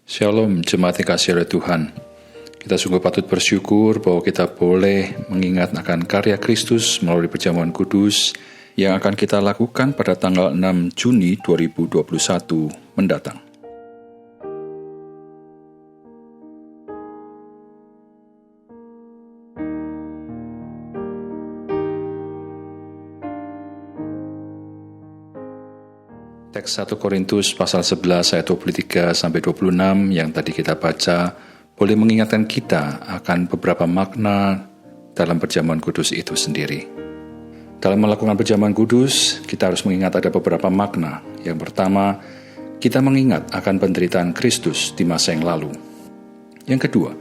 Shalom, jemaat yang kasih oleh Tuhan. Kita sungguh patut bersyukur bahwa kita boleh mengingat akan karya Kristus melalui perjamuan kudus yang akan kita lakukan pada tanggal 6 Juni 2021 mendatang. Teks 1 Korintus pasal 11 ayat 23 sampai 26 yang tadi kita baca boleh mengingatkan kita akan beberapa makna dalam perjamuan kudus itu sendiri. Dalam melakukan perjamuan kudus, kita harus mengingat ada beberapa makna. Yang pertama, kita mengingat akan penderitaan Kristus di masa yang lalu. Yang kedua,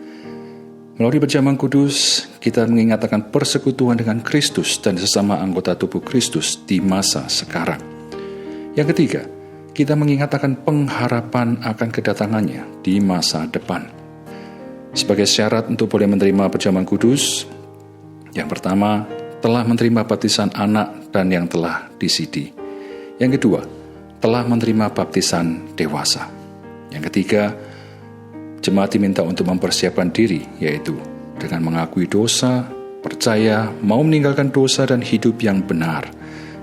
melalui perjamuan kudus, kita mengingat akan persekutuan dengan Kristus dan sesama anggota tubuh Kristus di masa sekarang. Yang ketiga, kita mengingat akan pengharapan akan kedatangannya di masa depan. Sebagai syarat untuk boleh menerima perjamuan kudus, yang pertama, telah menerima baptisan anak dan yang telah disidi. Yang kedua, telah menerima baptisan dewasa. Yang ketiga, jemaat diminta untuk mempersiapkan diri, yaitu dengan mengakui dosa, percaya, mau meninggalkan dosa dan hidup yang benar.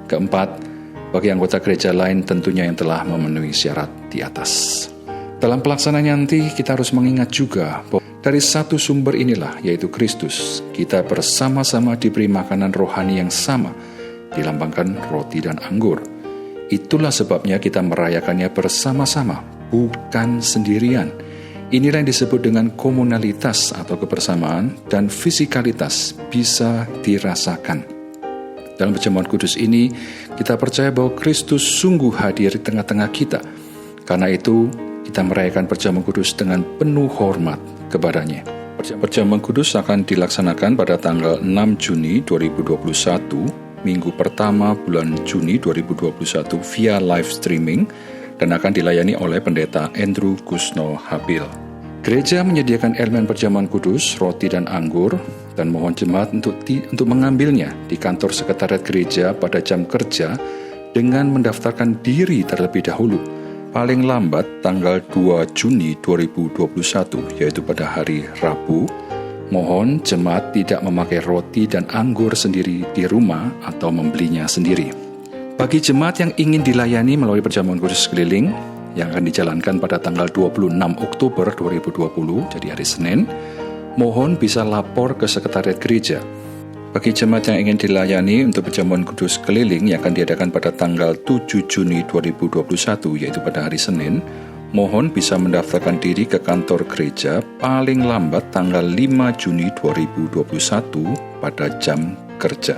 Keempat, bagi anggota gereja lain tentunya yang telah memenuhi syarat di atas. Dalam pelaksanaan nanti kita harus mengingat juga bahwa dari satu sumber inilah, yaitu Kristus, kita bersama-sama diberi makanan rohani yang sama, dilambangkan roti dan anggur. Itulah sebabnya kita merayakannya bersama-sama, bukan sendirian. Inilah yang disebut dengan komunalitas atau kebersamaan dan fisikalitas bisa dirasakan. Dalam perjamuan kudus ini, kita percaya bahwa Kristus sungguh hadir di tengah-tengah kita. Karena itu, kita merayakan perjamuan kudus dengan penuh hormat kepadanya. Perjamuan kudus akan dilaksanakan pada tanggal 6 Juni 2021, minggu pertama bulan Juni 2021 via live streaming, dan akan dilayani oleh Pendeta Andrew Kusno Habil. Gereja menyediakan elemen perjamuan kudus, roti dan anggur, dan mohon jemaat untuk mengambilnya di kantor sekretariat gereja pada jam kerja dengan mendaftarkan diri terlebih dahulu, paling lambat tanggal 2 Juni 2021, yaitu pada hari Rabu. Mohon jemaat tidak memakai roti dan anggur sendiri di rumah atau membelinya sendiri. Bagi jemaat yang ingin dilayani melalui perjamuan kudus keliling, yang akan dijalankan pada tanggal 26 Oktober 2020, jadi hari Senin, mohon bisa lapor ke sekretariat gereja. Bagi jemaat yang ingin dilayani untuk perjamuan kudus keliling yang akan diadakan pada tanggal 7 Juni 2021, yaitu pada hari Senin, mohon bisa mendaftarkan diri ke kantor gereja paling lambat tanggal 5 Juni 2021 pada jam kerja.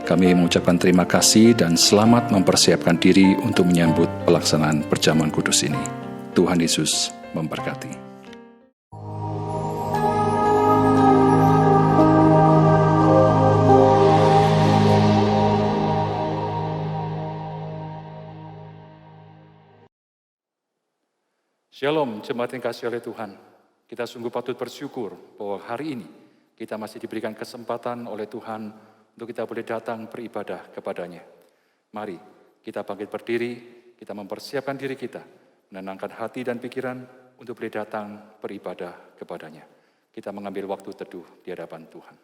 Kami mengucapkan terima kasih dan selamat mempersiapkan diri untuk menyambut pelaksanaan perjamuan kudus ini. Tuhan Yesus memberkati. Shalom, jemaat yang kasih oleh Tuhan. Kita sungguh patut bersyukur bahwa hari ini kita masih diberikan kesempatan oleh Tuhan untuk kita boleh datang beribadah kepadanya. Mari kita bangkit berdiri, kita mempersiapkan diri kita, menenangkan hati dan pikiran untuk boleh datang beribadah kepadanya. Kita mengambil waktu teduh di hadapan Tuhan.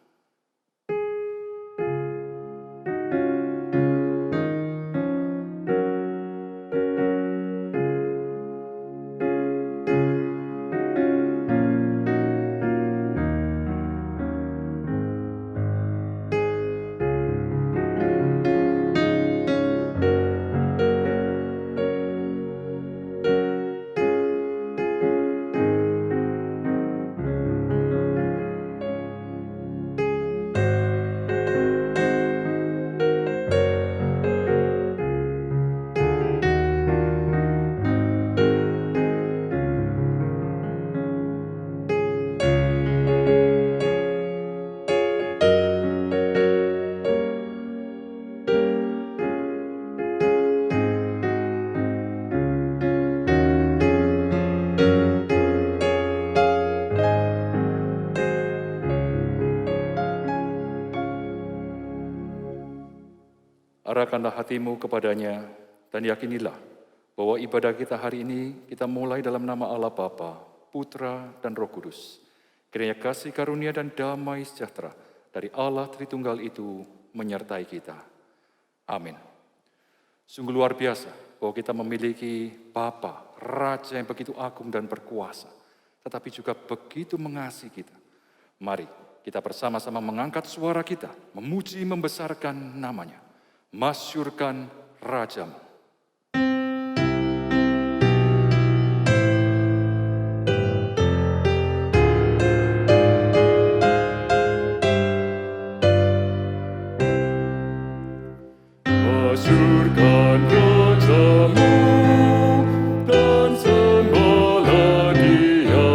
Arahkanlah hatimu kepadanya dan yakinilah bahwa ibadah kita hari ini kita mulai dalam nama Allah Bapa, Putra, dan Roh Kudus. Kiranya kasih karunia dan damai sejahtera dari Allah Tritunggal itu menyertai kita. Amin. Sungguh luar biasa bahwa kita memiliki Bapa, Raja yang begitu agung dan berkuasa, tetapi juga begitu mengasihi kita. Mari kita bersama-sama mengangkat suara kita, memuji, membesarkan namanya. Masyurkan Rajamu. Masyurkan Rajamu dan sembahlah Dia.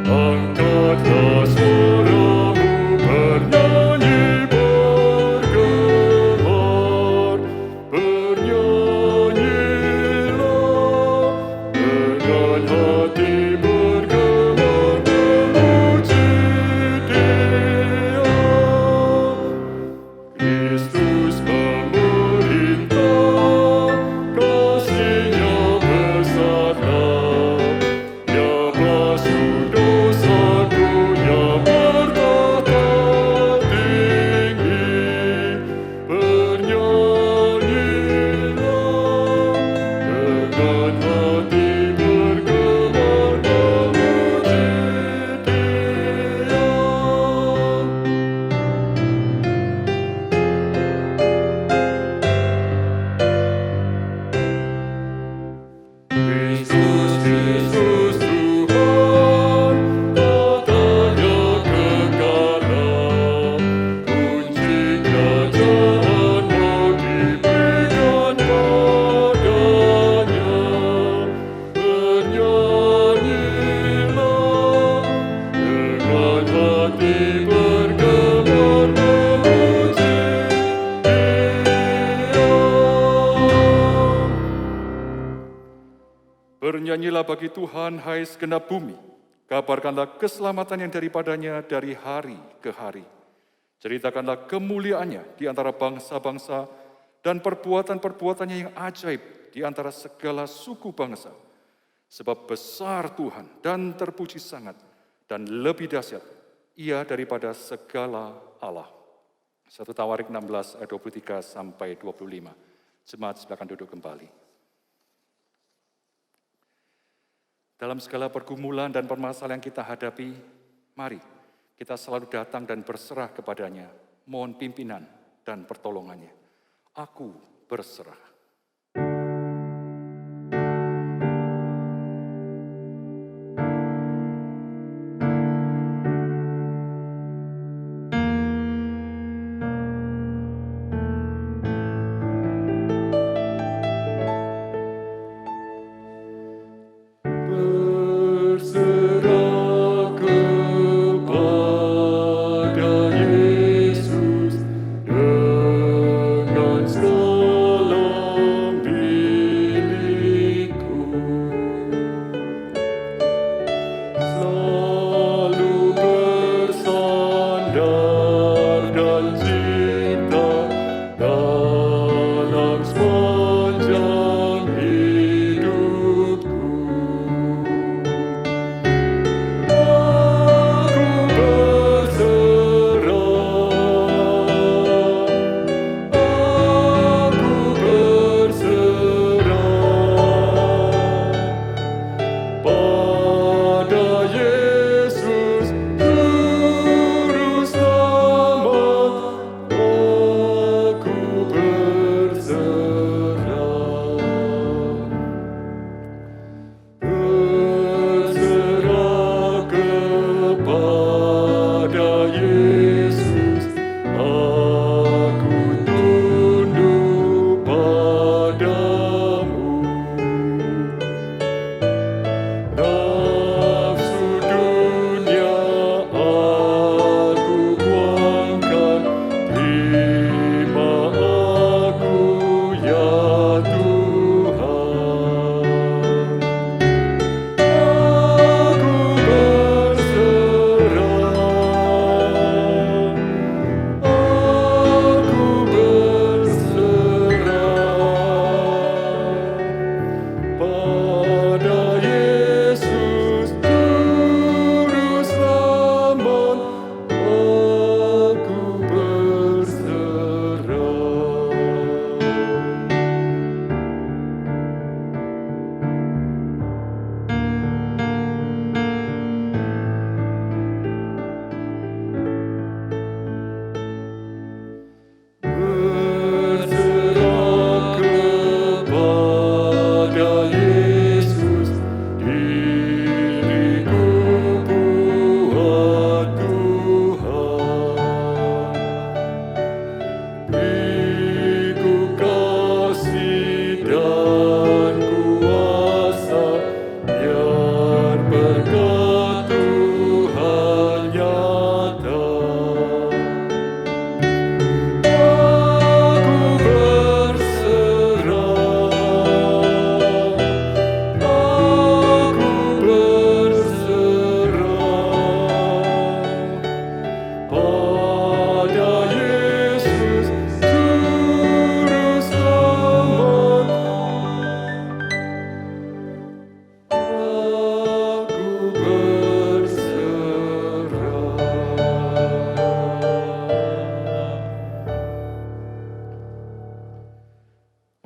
Angkatlah suaramu bernyanyi bergemar. Bernyanyilah dengan hati bergemar memuji Dia. Kristus memerintah, kasih-Nya besarlah. Nya basuh dosaku, Nya bertata tinggi. Bernyanyilah dengan hati bergemar memuji Dia. Kristus, Kristus Tuhan, tatanya kekal. Kunci kerajaan mau diberikan padanya. Bernyanyilah dengan hati bergemar memuji Dia. Bernyanyilah bagi Tuhan, hai segenap bumi. Kabarkanlah keselamatan yang daripadanya dari hari ke hari. Ceritakanlah kemuliaannya di antara bangsa-bangsa dan perbuatan-perbuatannya yang ajaib di antara segala suku bangsa. Sebab besar Tuhan dan terpuji sangat dan lebih dahsyat Ia daripada segala Allah. 1 Tawarik 16 ayat 23 sampai 25. Jemaat silakan duduk kembali. Dalam segala pergumulan dan permasalahan yang kita hadapi, mari kita selalu datang dan berserah kepadanya. Mohon pimpinan dan pertolongannya. Aku berserah. Berserah kepada Yesus dengan segala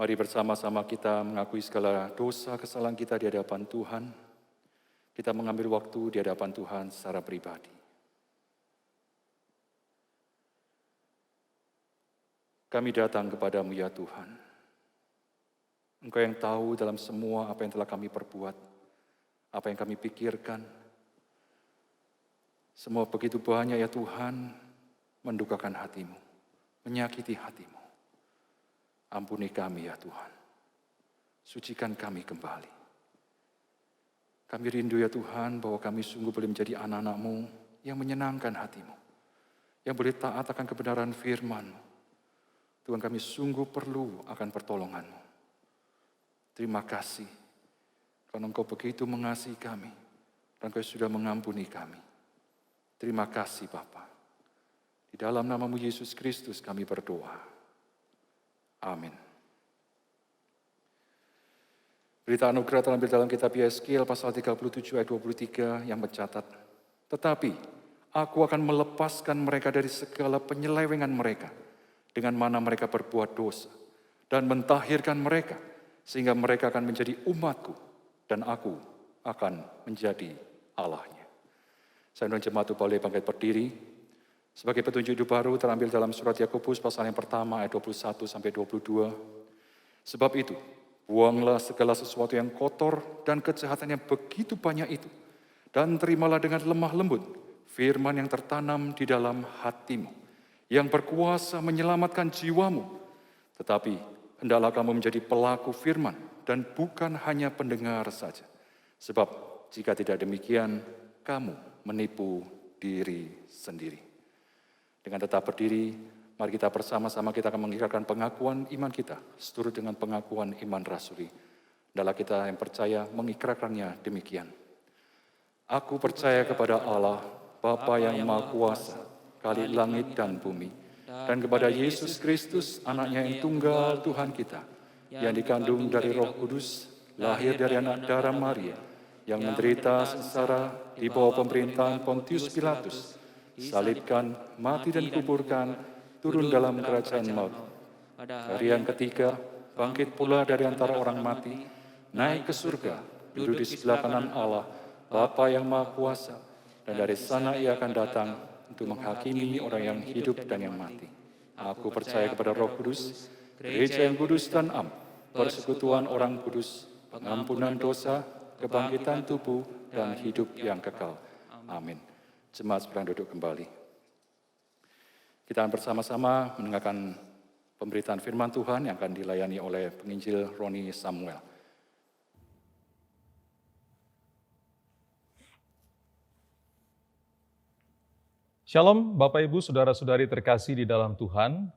Mari bersama-sama kita mengakui segala dosa kesalahan kita di hadapan Tuhan. Kita mengambil waktu di hadapan Tuhan secara pribadi. Kami datang kepadamu ya Tuhan. Engkau yang tahu dalam semua apa yang telah kami perbuat, apa yang kami pikirkan. Semua begitu banyak ya Tuhan, mendukakan hatimu, menyakiti hatimu. Ampuni kami ya Tuhan, sucikan kami kembali. Kami rindu ya Tuhan bahwa kami sungguh boleh menjadi anak-anak-Mu yang menyenangkan hatimu, yang boleh taat akan kebenaran firman-Mu. Tuhan, kami sungguh perlu akan pertolongan-Mu. Terima kasih, karena Engkau begitu mengasihi kami, dan Engkau sudah mengampuni kami. Terima kasih Bapa. Di dalam nama-Mu Yesus Kristus kami berdoa. Amin. Berita anugerah terambil dalam kitab Yeskiel pasal 37 ayat 23 yang mencatat, "Tetapi aku akan melepaskan mereka dari segala penyelewengan mereka, dengan mana mereka berbuat dosa, dan mentahirkan mereka, sehingga mereka akan menjadi umatku, dan aku akan menjadi Allahnya." Saya undang jemaat boleh bangkit berdiri. Sebagai petunjuk hidup baru terambil dalam surat Yakobus pasal yang pertama ayat 21 sampai 22. "Sebab itu, buanglah segala sesuatu yang kotor dan kejahatan yang begitu banyak itu, dan terimalah dengan lemah lembut firman yang tertanam di dalam hatimu, yang berkuasa menyelamatkan jiwamu. Tetapi hendaklah kamu menjadi pelaku firman dan bukan hanya pendengar saja. Sebab jika tidak demikian, kamu menipu diri sendiri." Dengan tetap berdiri, mari kita bersama-sama kita akan mengikrarkan pengakuan iman kita seturut dengan pengakuan iman rasuli. Adalah kita yang percaya mengikrarkannya demikian. "Aku percaya kepada Allah, Bapa yang Maha Kuasa, Khalik langit dan bumi, dan kepada Yesus Kristus, Anaknya yang tunggal Tuhan kita, yang dikandung dari Roh Kudus, lahir dari anak darah Maria, yang menderita sengsara di bawah pemerintahan Pontius Pilatus, disalibkan, mati dan kuburkan, turun dalam kerajaan maut. Hari yang ketiga, bangkit pula dari antara orang mati, naik ke surga, duduk di sebelah kanan Allah, Bapa yang Maha Kuasa, dan dari sana Ia akan datang untuk menghakimi orang yang hidup dan yang mati. Aku percaya kepada Roh Kudus, gereja yang kudus dan am, persekutuan orang kudus, pengampunan dosa, kebangkitan tubuh, dan hidup yang kekal. Amin." Jemaat sedang duduk kembali. Kita akan bersama-sama mendengarkan pemberitaan firman Tuhan yang akan dilayani oleh penginjil Roni Samuel. Shalom Bapak Ibu Saudara-saudari terkasih di dalam Tuhan.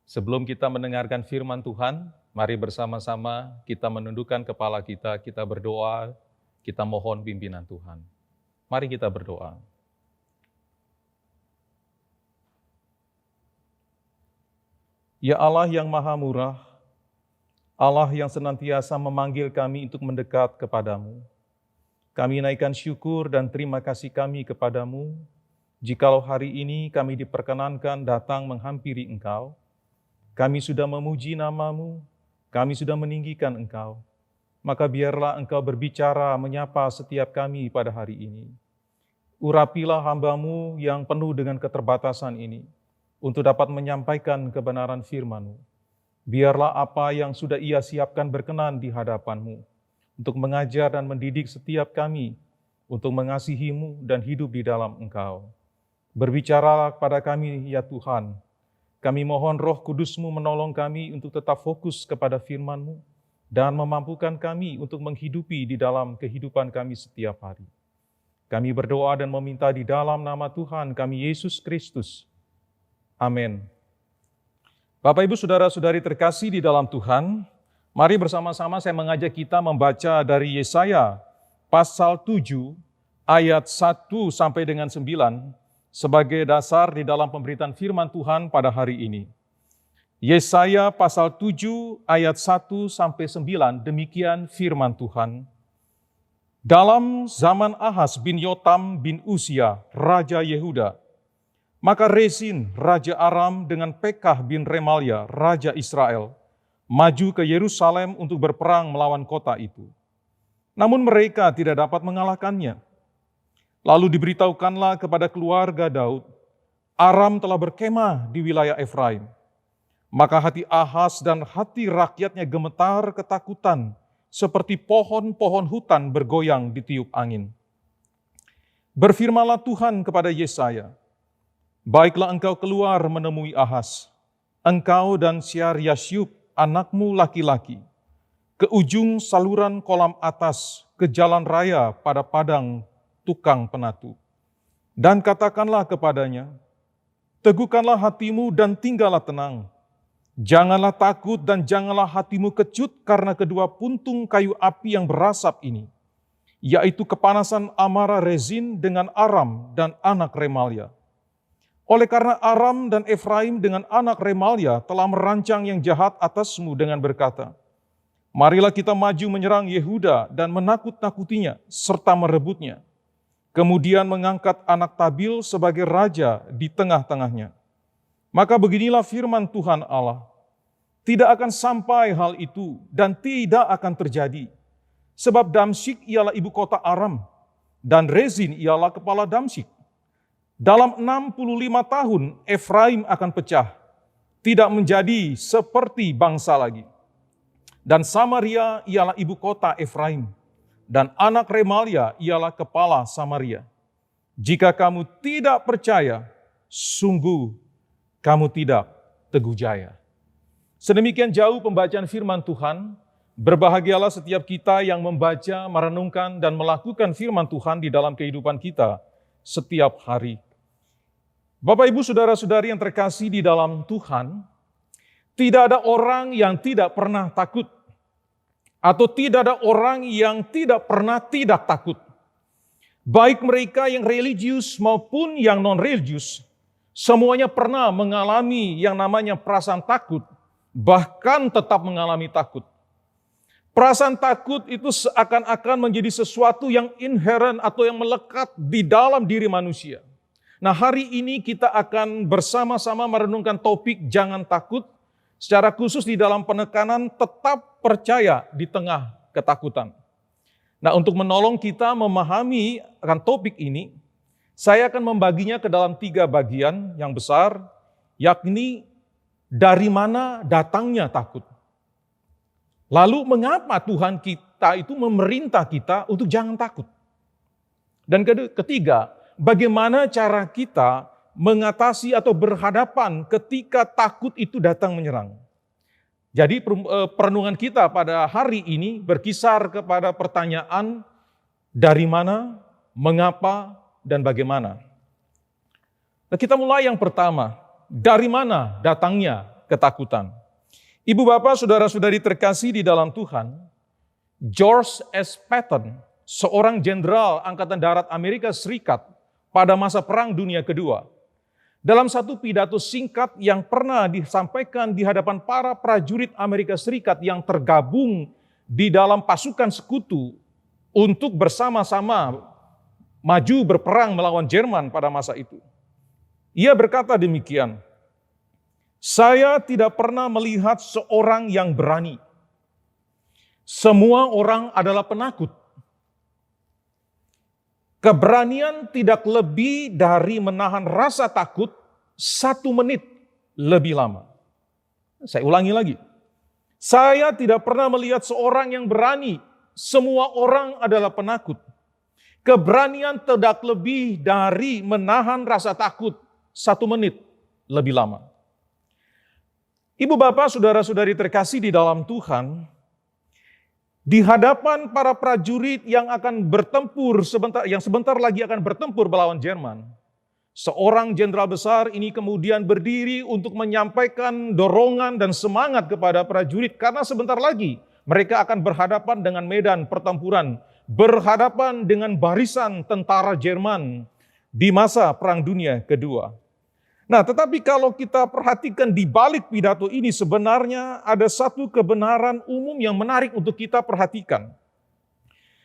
Sebelum kita mendengarkan firman Tuhan, mari bersama-sama kita menundukkan kepala kita berdoa, kita mohon pimpinan Tuhan. Mari kita berdoa. Ya Allah yang Maha Murah, Allah yang senantiasa memanggil kami untuk mendekat kepadamu. Kami naikkan syukur dan terima kasih kami kepadamu, jikalau hari ini kami diperkenankan datang menghampiri Engkau. Kami sudah memuji nama-Mu, kami sudah meninggikan Engkau. Maka biarlah Engkau berbicara menyapa setiap kami pada hari ini. Urapilah hamba-Mu yang penuh dengan keterbatasan ini, untuk dapat menyampaikan kebenaran firman-Mu. Biarlah apa yang sudah Ia siapkan berkenan di hadapan-Mu, untuk mengajar dan mendidik setiap kami, untuk mengasihi-Mu dan hidup di dalam Engkau. Berbicaralah kepada kami, ya Tuhan. Kami mohon Roh Kudus-Mu menolong kami untuk tetap fokus kepada firman-Mu, dan memampukan kami untuk menghidupi di dalam kehidupan kami setiap hari. Kami berdoa dan meminta di dalam nama Tuhan kami Yesus Kristus. Amin. Bapak Ibu Saudara-saudari terkasih di dalam Tuhan, mari bersama-sama saya mengajak kita membaca dari Yesaya pasal 7 ayat 1 sampai dengan 9 sebagai dasar di dalam pemberitaan firman Tuhan pada hari ini. Yesaya pasal 7 ayat 1 sampai 9, demikian firman Tuhan. Dalam zaman Ahaz bin Yotam bin Uzia, Raja Yehuda, maka Rezin, Raja Aram dengan Pekah bin Remalia, Raja Israel, maju ke Yerusalem untuk berperang melawan kota itu. Namun mereka tidak dapat mengalahkannya. Lalu diberitahukanlah kepada keluarga Daud, Aram telah berkemah di wilayah Efraim. Maka hati Ahaz dan hati rakyatnya gemetar ketakutan, seperti pohon-pohon hutan bergoyang ditiup angin. Berfirmanlah Tuhan kepada Yesaya, baiklah engkau keluar menemui Ahaz, engkau dan Syar-Yasyub, anakmu laki-laki, ke ujung saluran kolam atas, ke jalan raya pada padang tukang penatu. Dan katakanlah kepadanya, teguhkanlah hatimu dan tinggallah tenang. Janganlah takut dan janganlah hatimu kecut karena kedua puntung kayu api yang berasap ini, yaitu kepanasan amarah Rezin dengan Aram dan anak Remalia. Oleh karena Aram dan Efraim dengan anak Remalia telah merancang yang jahat atasmu dengan berkata, marilah kita maju menyerang Yehuda dan menakut-nakutinya serta merebutnya. Kemudian mengangkat anak Tabil sebagai raja di tengah-tengahnya. Maka beginilah firman Tuhan Allah, tidak akan sampai hal itu dan tidak akan terjadi. Sebab Damsyik ialah ibu kota Aram, dan Rezin ialah kepala Damsyik. Dalam 65 tahun Efraim akan pecah, tidak menjadi seperti bangsa lagi. Dan Samaria ialah ibu kota Efraim, dan anak Remalia ialah kepala Samaria. Jika kamu tidak percaya, sungguh kamu tidak teguh jaya. Sedemikian jauh pembacaan firman Tuhan. Berbahagialah setiap kita yang membaca, merenungkan, dan melakukan firman Tuhan di dalam kehidupan kita setiap hari. Bapak, Ibu, saudara-saudari yang terkasih di dalam Tuhan, tidak ada orang yang tidak pernah takut, atau tidak ada orang yang tidak pernah tidak takut. Baik mereka yang religius maupun yang non-religius, semuanya pernah mengalami yang namanya perasaan takut, bahkan tetap mengalami takut. Perasaan takut itu seakan-akan menjadi sesuatu yang inherent atau yang melekat di dalam diri manusia. Nah, hari ini kita akan bersama-sama merenungkan topik jangan takut, secara khusus di dalam penekanan tetap percaya di tengah ketakutan. Nah, untuk menolong kita memahami akan topik ini, saya akan membaginya ke dalam 3 bagian yang besar, yakni dari mana datangnya takut. Lalu mengapa Tuhan kita itu memerintah kita untuk jangan takut? Dan ketiga, bagaimana cara kita mengatasi atau berhadapan ketika takut itu datang menyerang? Jadi perenungan kita pada hari ini berkisar kepada pertanyaan dari mana, mengapa, dan bagaimana. Nah, kita mulai yang pertama, dari mana datangnya ketakutan? Ibu bapak, saudara-saudari terkasih di dalam Tuhan, George S. Patton, seorang jenderal Angkatan Darat Amerika Serikat pada masa Perang Dunia Kedua, dalam satu pidato singkat yang pernah disampaikan di hadapan para prajurit Amerika Serikat yang tergabung di dalam pasukan sekutu untuk bersama-sama maju berperang melawan Jerman pada masa itu. Ia berkata demikian, saya tidak pernah melihat seorang yang berani. Semua orang adalah penakut. Keberanian tidak lebih dari menahan rasa takut 1 menit lebih lama. Saya ulangi lagi. Saya tidak pernah melihat seorang yang berani. Semua orang adalah penakut. Keberanian tidak lebih dari menahan rasa takut 1 menit lebih lama. Ibu bapak, saudara-saudari terkasih di dalam Tuhan, di hadapan para prajurit yang akan bertempur sebentar lagi akan bertempur melawan Jerman, seorang jenderal besar ini kemudian berdiri untuk menyampaikan dorongan dan semangat kepada prajurit karena sebentar lagi mereka akan berhadapan dengan medan pertempuran, berhadapan dengan barisan tentara Jerman di masa Perang Dunia Kedua. Nah, tetapi kalau kita perhatikan di balik pidato ini sebenarnya ada satu kebenaran umum yang menarik untuk kita perhatikan.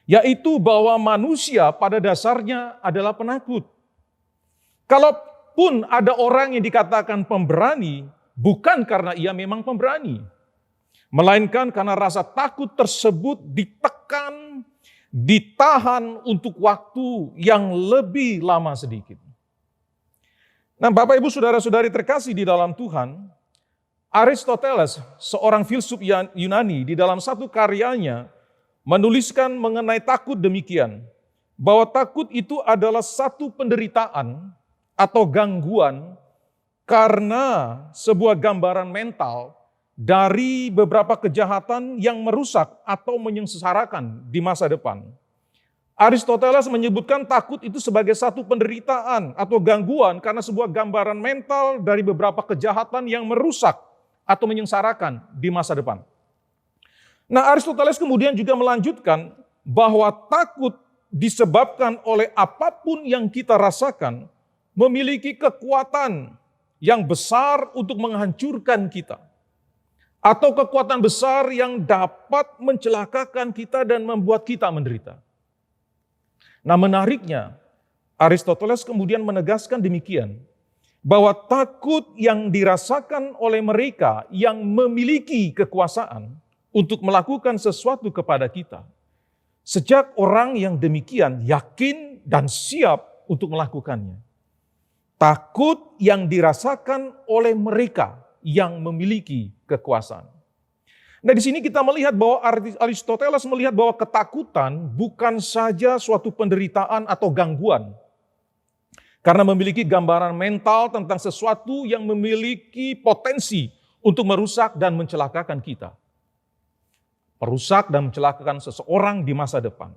Yaitu bahwa manusia pada dasarnya adalah penakut. Kalaupun ada orang yang dikatakan pemberani, bukan karena ia memang pemberani. Melainkan karena rasa takut tersebut ditekan, ditahan untuk waktu yang lebih lama sedikit. Nah, Bapak Ibu Saudara-saudari terkasih di dalam Tuhan, Aristoteles, seorang filsuf Yunani, di dalam satu karyanya menuliskan mengenai takut demikian, bahwa takut itu adalah satu penderitaan atau gangguan karena sebuah gambaran mental dari beberapa kejahatan yang merusak atau menyengsarakan di masa depan. Aristoteles menyebutkan takut itu sebagai satu penderitaan atau gangguan karena sebuah gambaran mental dari beberapa kejahatan yang merusak atau menyengsarakan di masa depan. Nah, Aristoteles kemudian juga melanjutkan bahwa takut disebabkan oleh apapun yang kita rasakan memiliki kekuatan yang besar untuk menghancurkan kita. Atau kekuatan besar yang dapat mencelakakan kita dan membuat kita menderita. Nah, menariknya, Aristoteles kemudian menegaskan demikian, bahwa takut yang dirasakan oleh mereka yang memiliki kekuasaan untuk melakukan sesuatu kepada kita, sejak orang yang demikian yakin dan siap untuk melakukannya. Takut yang dirasakan oleh mereka yang memiliki kekuasaan. Nah, di sini kita melihat bahwa Aristoteles melihat bahwa ketakutan bukan saja suatu penderitaan atau gangguan, karena memiliki gambaran mental tentang sesuatu yang memiliki potensi untuk merusak dan mencelakakan kita. Merusak dan mencelakakan seseorang di masa depan.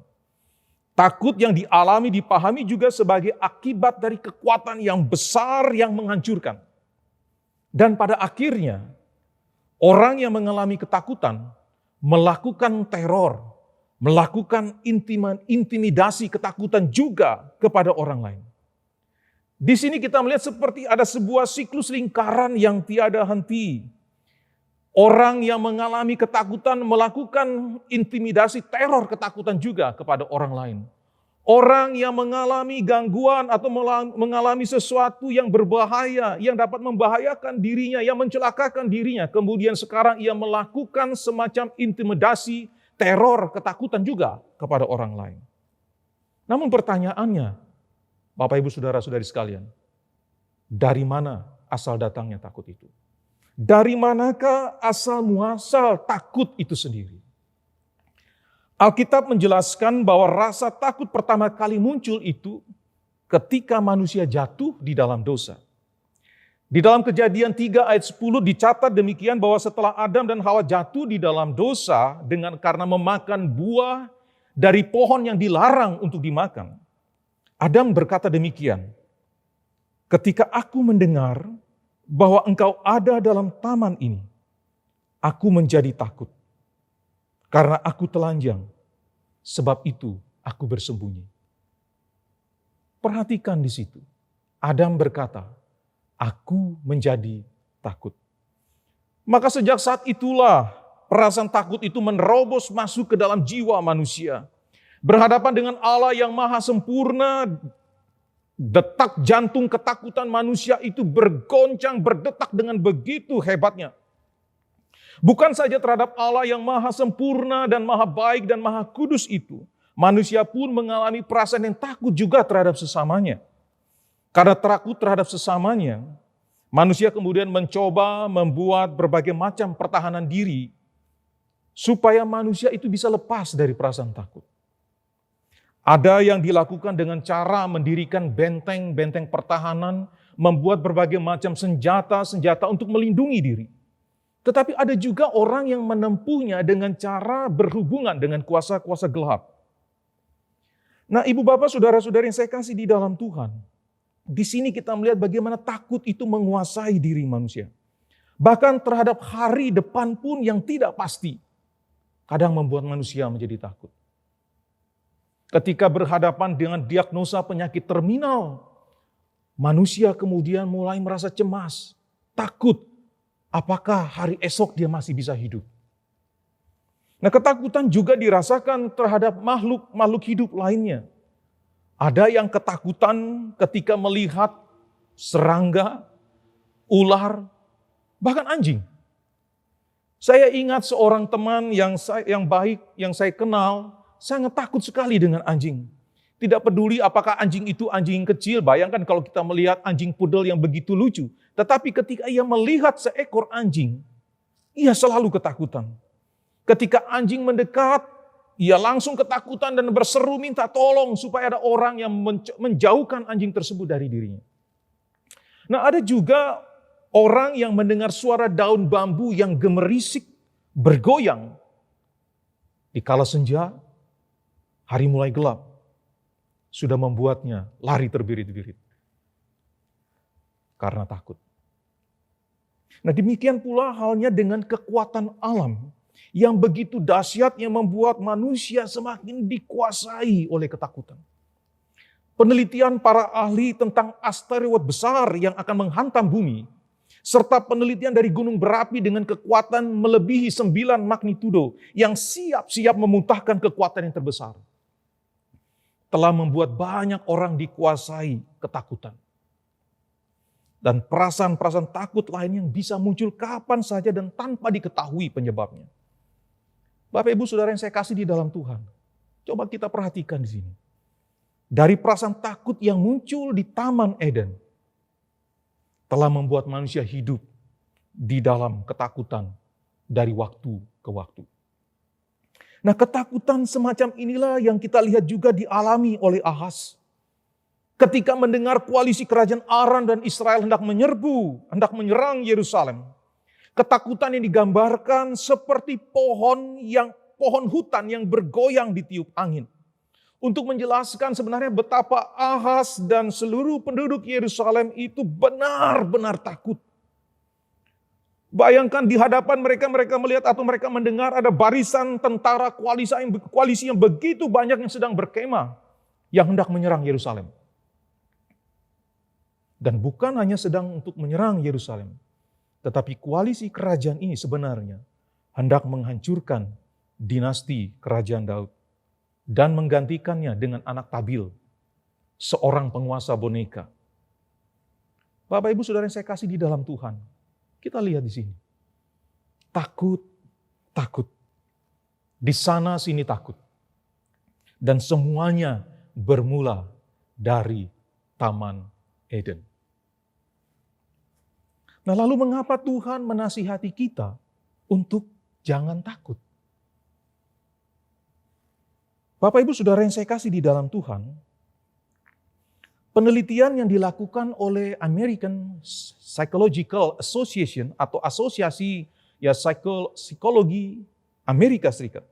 Takut yang dialami, dipahami juga sebagai akibat dari kekuatan yang besar yang menghancurkan. Dan pada akhirnya, orang yang mengalami ketakutan melakukan teror, melakukan intimidasi ketakutan juga kepada orang lain. Di sini kita melihat seperti ada sebuah siklus lingkaran yang tiada henti. Orang yang mengalami ketakutan melakukan intimidasi, teror ketakutan juga kepada orang lain. Orang yang mengalami gangguan atau mengalami sesuatu yang berbahaya, yang dapat membahayakan dirinya, yang mencelakakan dirinya. Kemudian sekarang ia melakukan semacam intimidasi, teror, ketakutan juga kepada orang lain. Namun pertanyaannya, Bapak Ibu Saudara-saudari sekalian, dari mana asal datangnya takut itu? Dari manakah asal muasal takut itu sendiri? Alkitab menjelaskan bahwa rasa takut pertama kali muncul itu ketika manusia jatuh di dalam dosa. Di dalam Kejadian 3 ayat 10 dicatat demikian bahwa setelah Adam dan Hawa jatuh di dalam dosa karena memakan buah dari pohon yang dilarang untuk dimakan. Adam berkata demikian, "Ketika aku mendengar bahwa engkau ada dalam taman ini, aku menjadi takut. Karena aku telanjang, sebab itu aku bersembunyi." Perhatikan di situ. Adam berkata, "Aku menjadi takut." Maka sejak saat itulah perasaan takut itu menerobos masuk ke dalam jiwa manusia. Berhadapan dengan Allah yang maha sempurna, detak jantung ketakutan manusia itu bergoncang, berdetak dengan begitu hebatnya. Bukan saja terhadap Allah yang maha sempurna dan maha baik dan maha kudus itu, manusia pun mengalami perasaan yang takut juga terhadap sesamanya. Karena takut terhadap sesamanya, manusia kemudian mencoba membuat berbagai macam pertahanan diri supaya manusia itu bisa lepas dari perasaan takut. Ada yang dilakukan dengan cara mendirikan benteng-benteng pertahanan, membuat berbagai macam senjata-senjata untuk melindungi diri. Tetapi ada juga orang yang menempuhnya dengan cara berhubungan dengan kuasa-kuasa gelap. Nah, Ibu Bapak, Saudara-saudari yang saya kasih di dalam Tuhan, di sini kita melihat bagaimana takut itu menguasai diri manusia. Bahkan terhadap hari depan pun yang tidak pasti, kadang membuat manusia menjadi takut. Ketika berhadapan dengan diagnosa penyakit terminal, manusia kemudian mulai merasa cemas, takut. Apakah hari esok dia masih bisa hidup? Nah, ketakutan juga dirasakan terhadap makhluk hidup lainnya. Ada yang ketakutan ketika melihat serangga, ular, bahkan anjing. Saya ingat seorang teman yang baik, yang saya kenal, sangat takut sekali dengan anjing. Tidak peduli apakah anjing itu anjing kecil, bayangkan kalau kita melihat anjing pudel yang begitu lucu. Tetapi ketika ia melihat seekor anjing, ia selalu ketakutan. Ketika anjing mendekat, ia langsung ketakutan dan berseru minta tolong supaya ada orang yang menjauhkan anjing tersebut dari dirinya. Nah, ada juga orang yang mendengar suara daun bambu yang gemerisik, bergoyang. Di kala senja, hari mulai gelap, sudah membuatnya lari terbirit-birit karena takut. Nah, demikian pula halnya dengan kekuatan alam yang begitu dahsyat yang membuat manusia semakin dikuasai oleh ketakutan. Penelitian para ahli tentang asteroid besar yang akan menghantam bumi, serta penelitian dari gunung berapi dengan kekuatan melebihi 9 magnitudo yang siap-siap memuntahkan kekuatan yang terbesar, telah membuat banyak orang dikuasai ketakutan. Dan perasaan-perasaan takut lain yang bisa muncul kapan saja dan tanpa diketahui penyebabnya. Bapak Ibu Saudara yang saya kasih di dalam Tuhan, coba kita perhatikan di sini. Dari perasaan takut yang muncul di Taman Eden, telah membuat manusia hidup di dalam ketakutan dari waktu ke waktu. Nah, ketakutan semacam inilah yang kita lihat juga dialami oleh Ahaz. Ketika mendengar koalisi kerajaan Aram dan Israel hendak menyerang Yerusalem. Ketakutan yang digambarkan seperti pohon hutan yang bergoyang ditiup angin. Untuk menjelaskan sebenarnya betapa Ahaz dan seluruh penduduk Yerusalem itu benar-benar takut. Bayangkan di hadapan mereka melihat atau mereka mendengar ada barisan tentara koalisi yang begitu banyak yang sedang berkemah yang hendak menyerang Yerusalem. Dan bukan hanya sedang untuk menyerang Yerusalem, tetapi koalisi kerajaan ini sebenarnya hendak menghancurkan dinasti kerajaan Daud dan menggantikannya dengan anak Tabil, seorang penguasa boneka. Bapak Ibu Saudara yang saya kasih di dalam Tuhan, kita lihat di sini. Takut. Di sana sini takut. Dan semuanya bermula dari Taman Eden. Nah, lalu mengapa Tuhan menasihati kita untuk jangan takut? Bapak Ibu Saudara yang saya kasih di dalam Tuhan, penelitian yang dilakukan oleh American Psychological Association atau asosiasi psikologi Amerika Serikat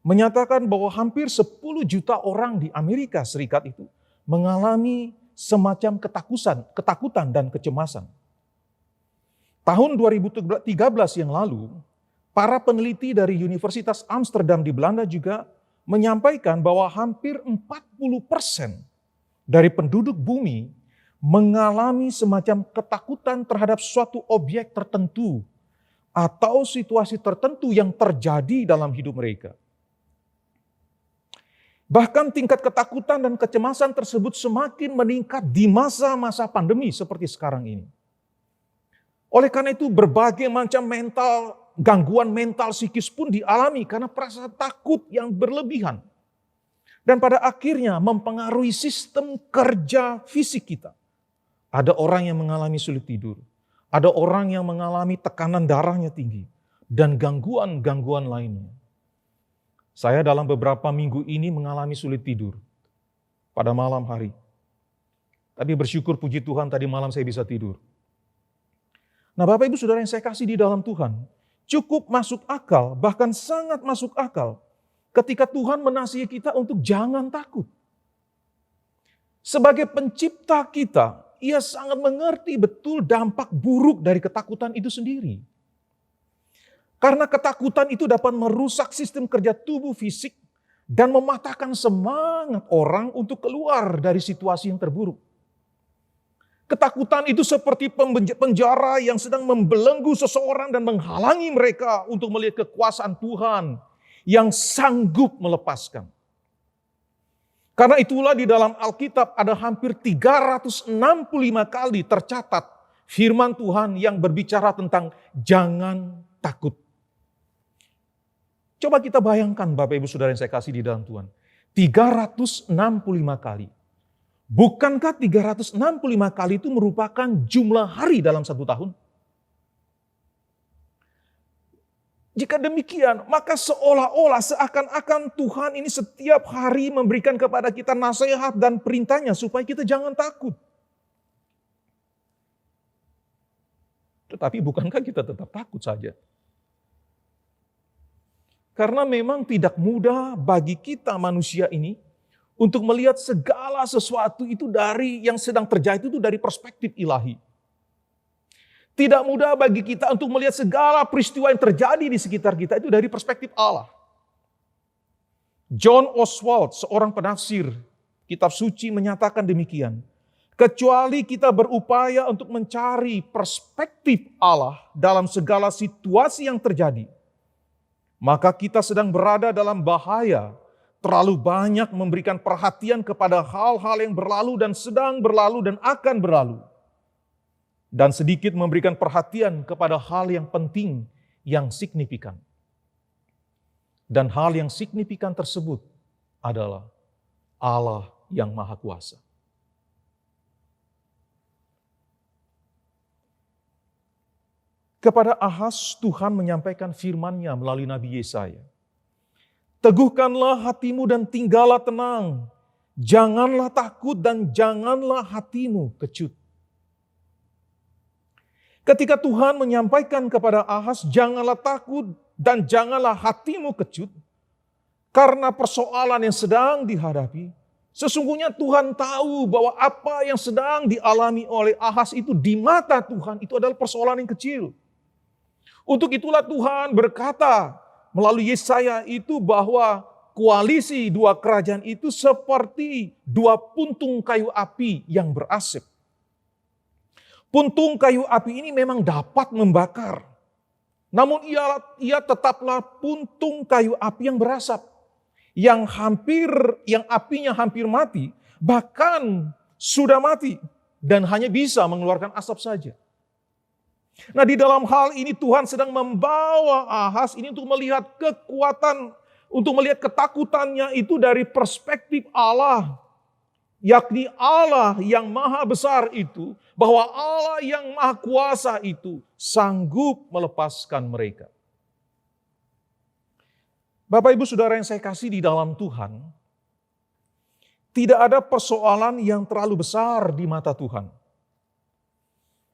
menyatakan bahwa hampir 10 juta orang di Amerika Serikat itu mengalami semacam ketakutan dan kecemasan. Tahun 2013 yang lalu, para peneliti dari Universitas Amsterdam di Belanda juga menyampaikan bahwa hampir 40% dari penduduk bumi mengalami semacam ketakutan terhadap suatu objek tertentu atau situasi tertentu yang terjadi dalam hidup mereka. Bahkan tingkat ketakutan dan kecemasan tersebut semakin meningkat di masa-masa pandemi seperti sekarang ini. Oleh karena itu berbagai macam gangguan mental psikis pun dialami karena perasaan takut yang berlebihan. Dan pada akhirnya mempengaruhi sistem kerja fisik kita. Ada orang yang mengalami sulit tidur. Ada orang yang mengalami tekanan darahnya tinggi. Dan gangguan-gangguan lainnya. Saya dalam beberapa minggu ini mengalami sulit tidur pada malam hari. Tapi bersyukur puji Tuhan tadi malam saya bisa tidur. Nah, Bapak Ibu Saudara yang saya kasih di dalam Tuhan, cukup masuk akal, bahkan sangat masuk akal ketika Tuhan menasihati kita untuk jangan takut. Sebagai pencipta kita, Ia sangat mengerti betul dampak buruk dari ketakutan itu sendiri. Karena ketakutan itu dapat merusak sistem kerja tubuh fisik dan mematahkan semangat orang untuk keluar dari situasi yang terburuk. Ketakutan itu seperti penjara yang sedang membelenggu seseorang dan menghalangi mereka untuk melihat kekuasaan Tuhan yang sanggup melepaskan. Karena itulah di dalam Alkitab ada hampir 365 kali tercatat firman Tuhan yang berbicara tentang jangan takut. Coba kita bayangkan Bapak Ibu Saudara yang saya kasih di dalam Tuhan. 365 kali. Bukankah 365 kali itu merupakan jumlah hari dalam satu tahun? Jika demikian, maka seolah-olah seakan-akan Tuhan ini setiap hari memberikan kepada kita nasihat dan perintahnya supaya kita jangan takut. Tetapi bukankah kita tetap takut saja? Karena memang tidak mudah bagi kita manusia ini untuk melihat segala sesuatu itu dari yang sedang terjadi itu dari perspektif ilahi. Tidak mudah bagi kita untuk melihat segala peristiwa yang terjadi di sekitar kita itu dari perspektif Allah. John Oswald, seorang penafsir kitab suci menyatakan demikian. Kecuali kita berupaya untuk mencari perspektif Allah dalam segala situasi yang terjadi, maka kita sedang berada dalam bahaya terlalu banyak memberikan perhatian kepada hal-hal yang berlalu dan sedang berlalu dan akan berlalu. Dan sedikit memberikan perhatian kepada hal yang penting, yang signifikan. Dan hal yang signifikan tersebut adalah Allah yang Maha Kuasa. Kepada Ahaz, Tuhan menyampaikan firman-Nya melalui Nabi Yesaya. Teguhkanlah hatimu dan tinggallah tenang. Janganlah takut dan janganlah hatimu kecut. Ketika Tuhan menyampaikan kepada Ahaz, janganlah takut dan janganlah hatimu kecut. Karena persoalan yang sedang dihadapi, sesungguhnya Tuhan tahu bahwa apa yang sedang dialami oleh Ahaz itu di mata Tuhan itu adalah persoalan yang kecil. Untuk itulah Tuhan berkata melalui Yesaya itu bahwa koalisi dua kerajaan itu seperti dua puntung kayu api yang berasap. Puntung kayu api ini memang dapat membakar. Namun ia tetaplah puntung kayu api yang berasap. Yang apinya hampir mati, bahkan sudah mati. Dan hanya bisa mengeluarkan asap saja. Nah, di dalam hal ini Tuhan sedang membawa Ahaz ini untuk melihat kekuatan, untuk melihat ketakutannya itu dari perspektif Allah. Yakni Allah yang maha besar itu, bahwa Allah yang maha kuasa itu sanggup melepaskan mereka. Bapak Ibu Saudara yang saya kasih di dalam Tuhan, tidak ada persoalan yang terlalu besar di mata Tuhan.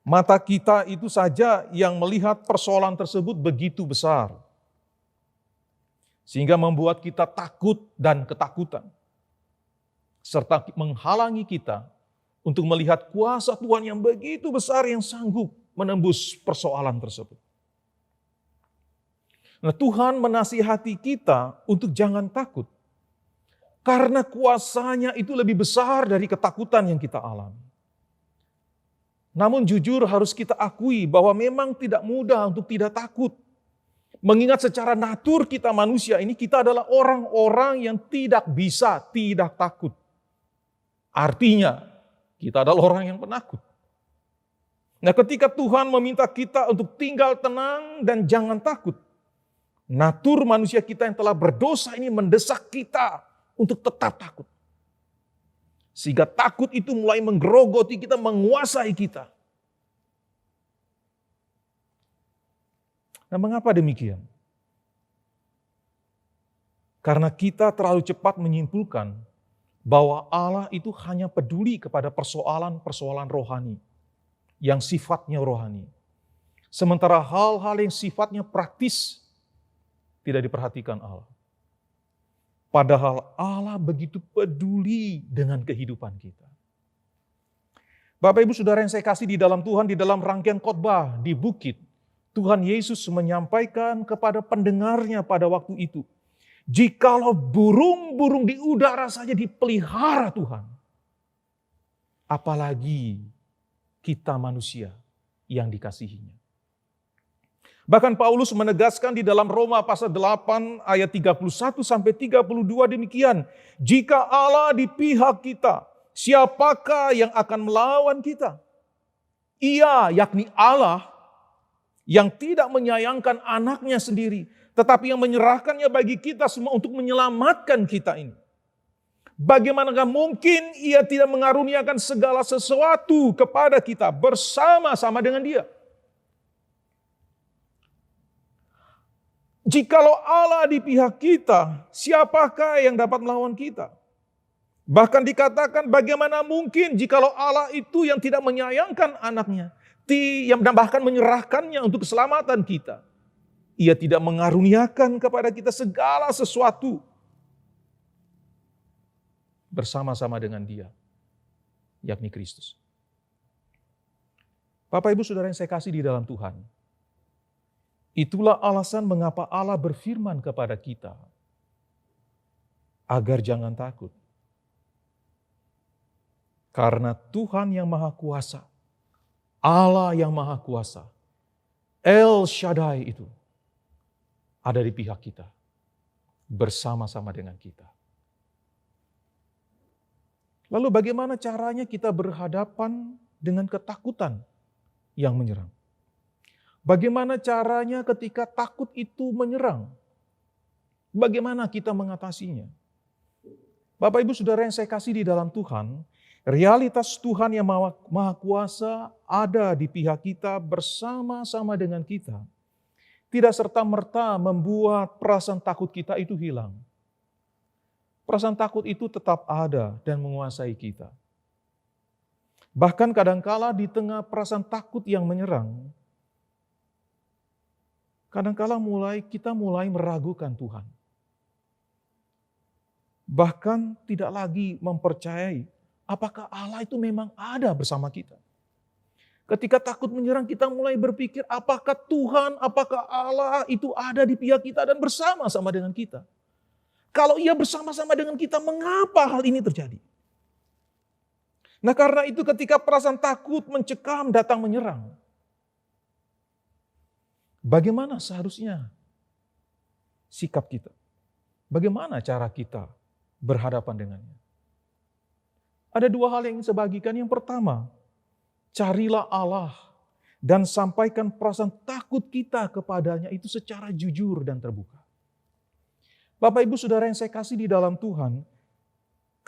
Mata kita itu saja yang melihat persoalan tersebut begitu besar. Sehingga membuat kita takut dan ketakutan. Serta menghalangi kita untuk melihat kuasa Tuhan yang begitu besar yang sanggup menembus persoalan tersebut. Nah, Tuhan menasihati kita untuk jangan takut. Karena kuasanya itu lebih besar dari ketakutan yang kita alami. Namun jujur harus kita akui bahwa memang tidak mudah untuk tidak takut. Mengingat secara natur kita manusia ini, kita adalah orang-orang yang tidak bisa tidak takut. Artinya, kita adalah orang yang penakut. Nah, ketika Tuhan meminta kita untuk tinggal tenang dan jangan takut, natur manusia kita yang telah berdosa ini mendesak kita untuk tetap takut. Sehingga takut itu mulai menggerogoti kita, menguasai kita. Nah, mengapa demikian? Karena kita terlalu cepat menyimpulkan bahwa Allah itu hanya peduli kepada persoalan-persoalan rohani yang sifatnya rohani. Sementara hal-hal yang sifatnya praktis tidak diperhatikan Allah. Padahal Allah begitu peduli dengan kehidupan kita. Bapak Ibu Saudara yang saya kasih di dalam Tuhan, di dalam rangkaian khotbah di bukit, Tuhan Yesus menyampaikan kepada pendengarnya pada waktu itu, jikalau burung-burung di udara saja dipelihara Tuhan, apalagi kita manusia yang dikasihinya. Bahkan Paulus menegaskan di dalam Roma pasal 8 ayat 31 sampai 32 demikian, jika Allah di pihak kita, siapakah yang akan melawan kita? Ia, yakni Allah, yang tidak menyayangkan anaknya sendiri, tetapi yang menyerahkannya bagi kita semua untuk menyelamatkan kita ini. Bagaimanakah mungkin Ia tidak mengaruniakan segala sesuatu kepada kita bersama-sama dengan Dia? Jikalau Allah di pihak kita, siapakah yang dapat melawan kita? Bahkan dikatakan bagaimana mungkin jikalau Allah itu yang tidak menyayangkan anaknya, yang bahkan menyerahkannya untuk keselamatan kita. Ia tidak mengaruniakan kepada kita segala sesuatu bersama-sama dengan Dia, yakni Kristus. Bapak Ibu Saudara yang saya kasih di dalam Tuhan, itulah alasan mengapa Allah berfirman kepada kita, agar jangan takut. Karena Tuhan yang Maha Kuasa, Allah yang Maha Kuasa, El Shaddai itu, ada di pihak kita, bersama-sama dengan kita. Lalu bagaimana caranya kita berhadapan dengan ketakutan yang menyerang? Bagaimana caranya ketika takut itu menyerang? Bagaimana kita mengatasinya? Bapak Ibu Saudara yang saya kasih di dalam Tuhan, realitas Tuhan yang Maha Kuasa ada di pihak kita bersama-sama dengan kita. Tidak serta-merta membuat perasaan takut kita itu hilang. Perasaan takut itu tetap ada dan menguasai kita. Bahkan kadangkala di tengah perasaan takut yang menyerang, kadangkala kita mulai meragukan Tuhan. Bahkan tidak lagi mempercayai apakah Allah itu memang ada bersama kita. Ketika takut menyerang, kita mulai berpikir apakah Tuhan, apakah Allah itu ada di pihak kita dan bersama-sama dengan kita. Kalau Ia bersama-sama dengan kita, mengapa hal ini terjadi? Nah, karena itu ketika perasaan takut mencekam datang menyerang, bagaimana seharusnya sikap kita? Bagaimana cara kita berhadapan dengannya? Ada dua hal yang ingin saya bagikan. Yang pertama, carilah Allah dan sampaikan perasaan takut kita kepadanya itu secara jujur dan terbuka. Bapak Ibu Saudara yang saya kasih di dalam Tuhan,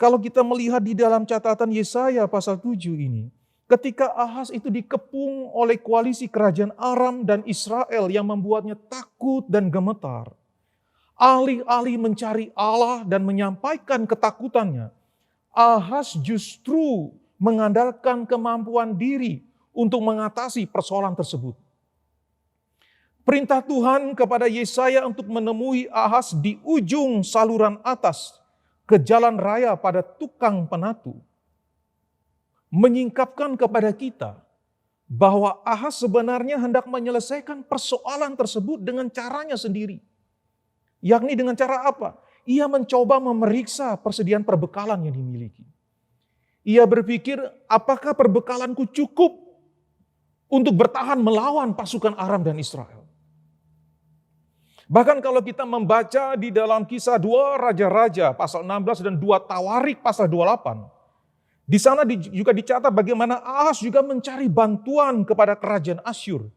kalau kita melihat di dalam catatan Yesaya pasal 7 ini, ketika Ahaz itu dikepung oleh koalisi kerajaan Aram dan Israel yang membuatnya takut dan gemetar, alih-alih mencari Allah dan menyampaikan ketakutannya, Ahaz justru mengandalkan kemampuan diri untuk mengatasi persoalan tersebut. Perintah Tuhan kepada Yesaya untuk menemui Ahaz di ujung saluran atas ke jalan raya pada tukang penatu, menyingkapkan kepada kita bahwa Ahaz sebenarnya hendak menyelesaikan persoalan tersebut dengan caranya sendiri. Yakni dengan cara apa? Ia mencoba memeriksa persediaan perbekalan yang dimiliki. Ia berpikir, apakah perbekalanku cukup untuk bertahan melawan pasukan Aram dan Israel? Bahkan kalau kita membaca di dalam Kisah 2 Raja-Raja pasal 16 dan 2 Tawarik pasal 28, di sana juga dicatat bagaimana Ahaz juga mencari bantuan kepada kerajaan Asyur.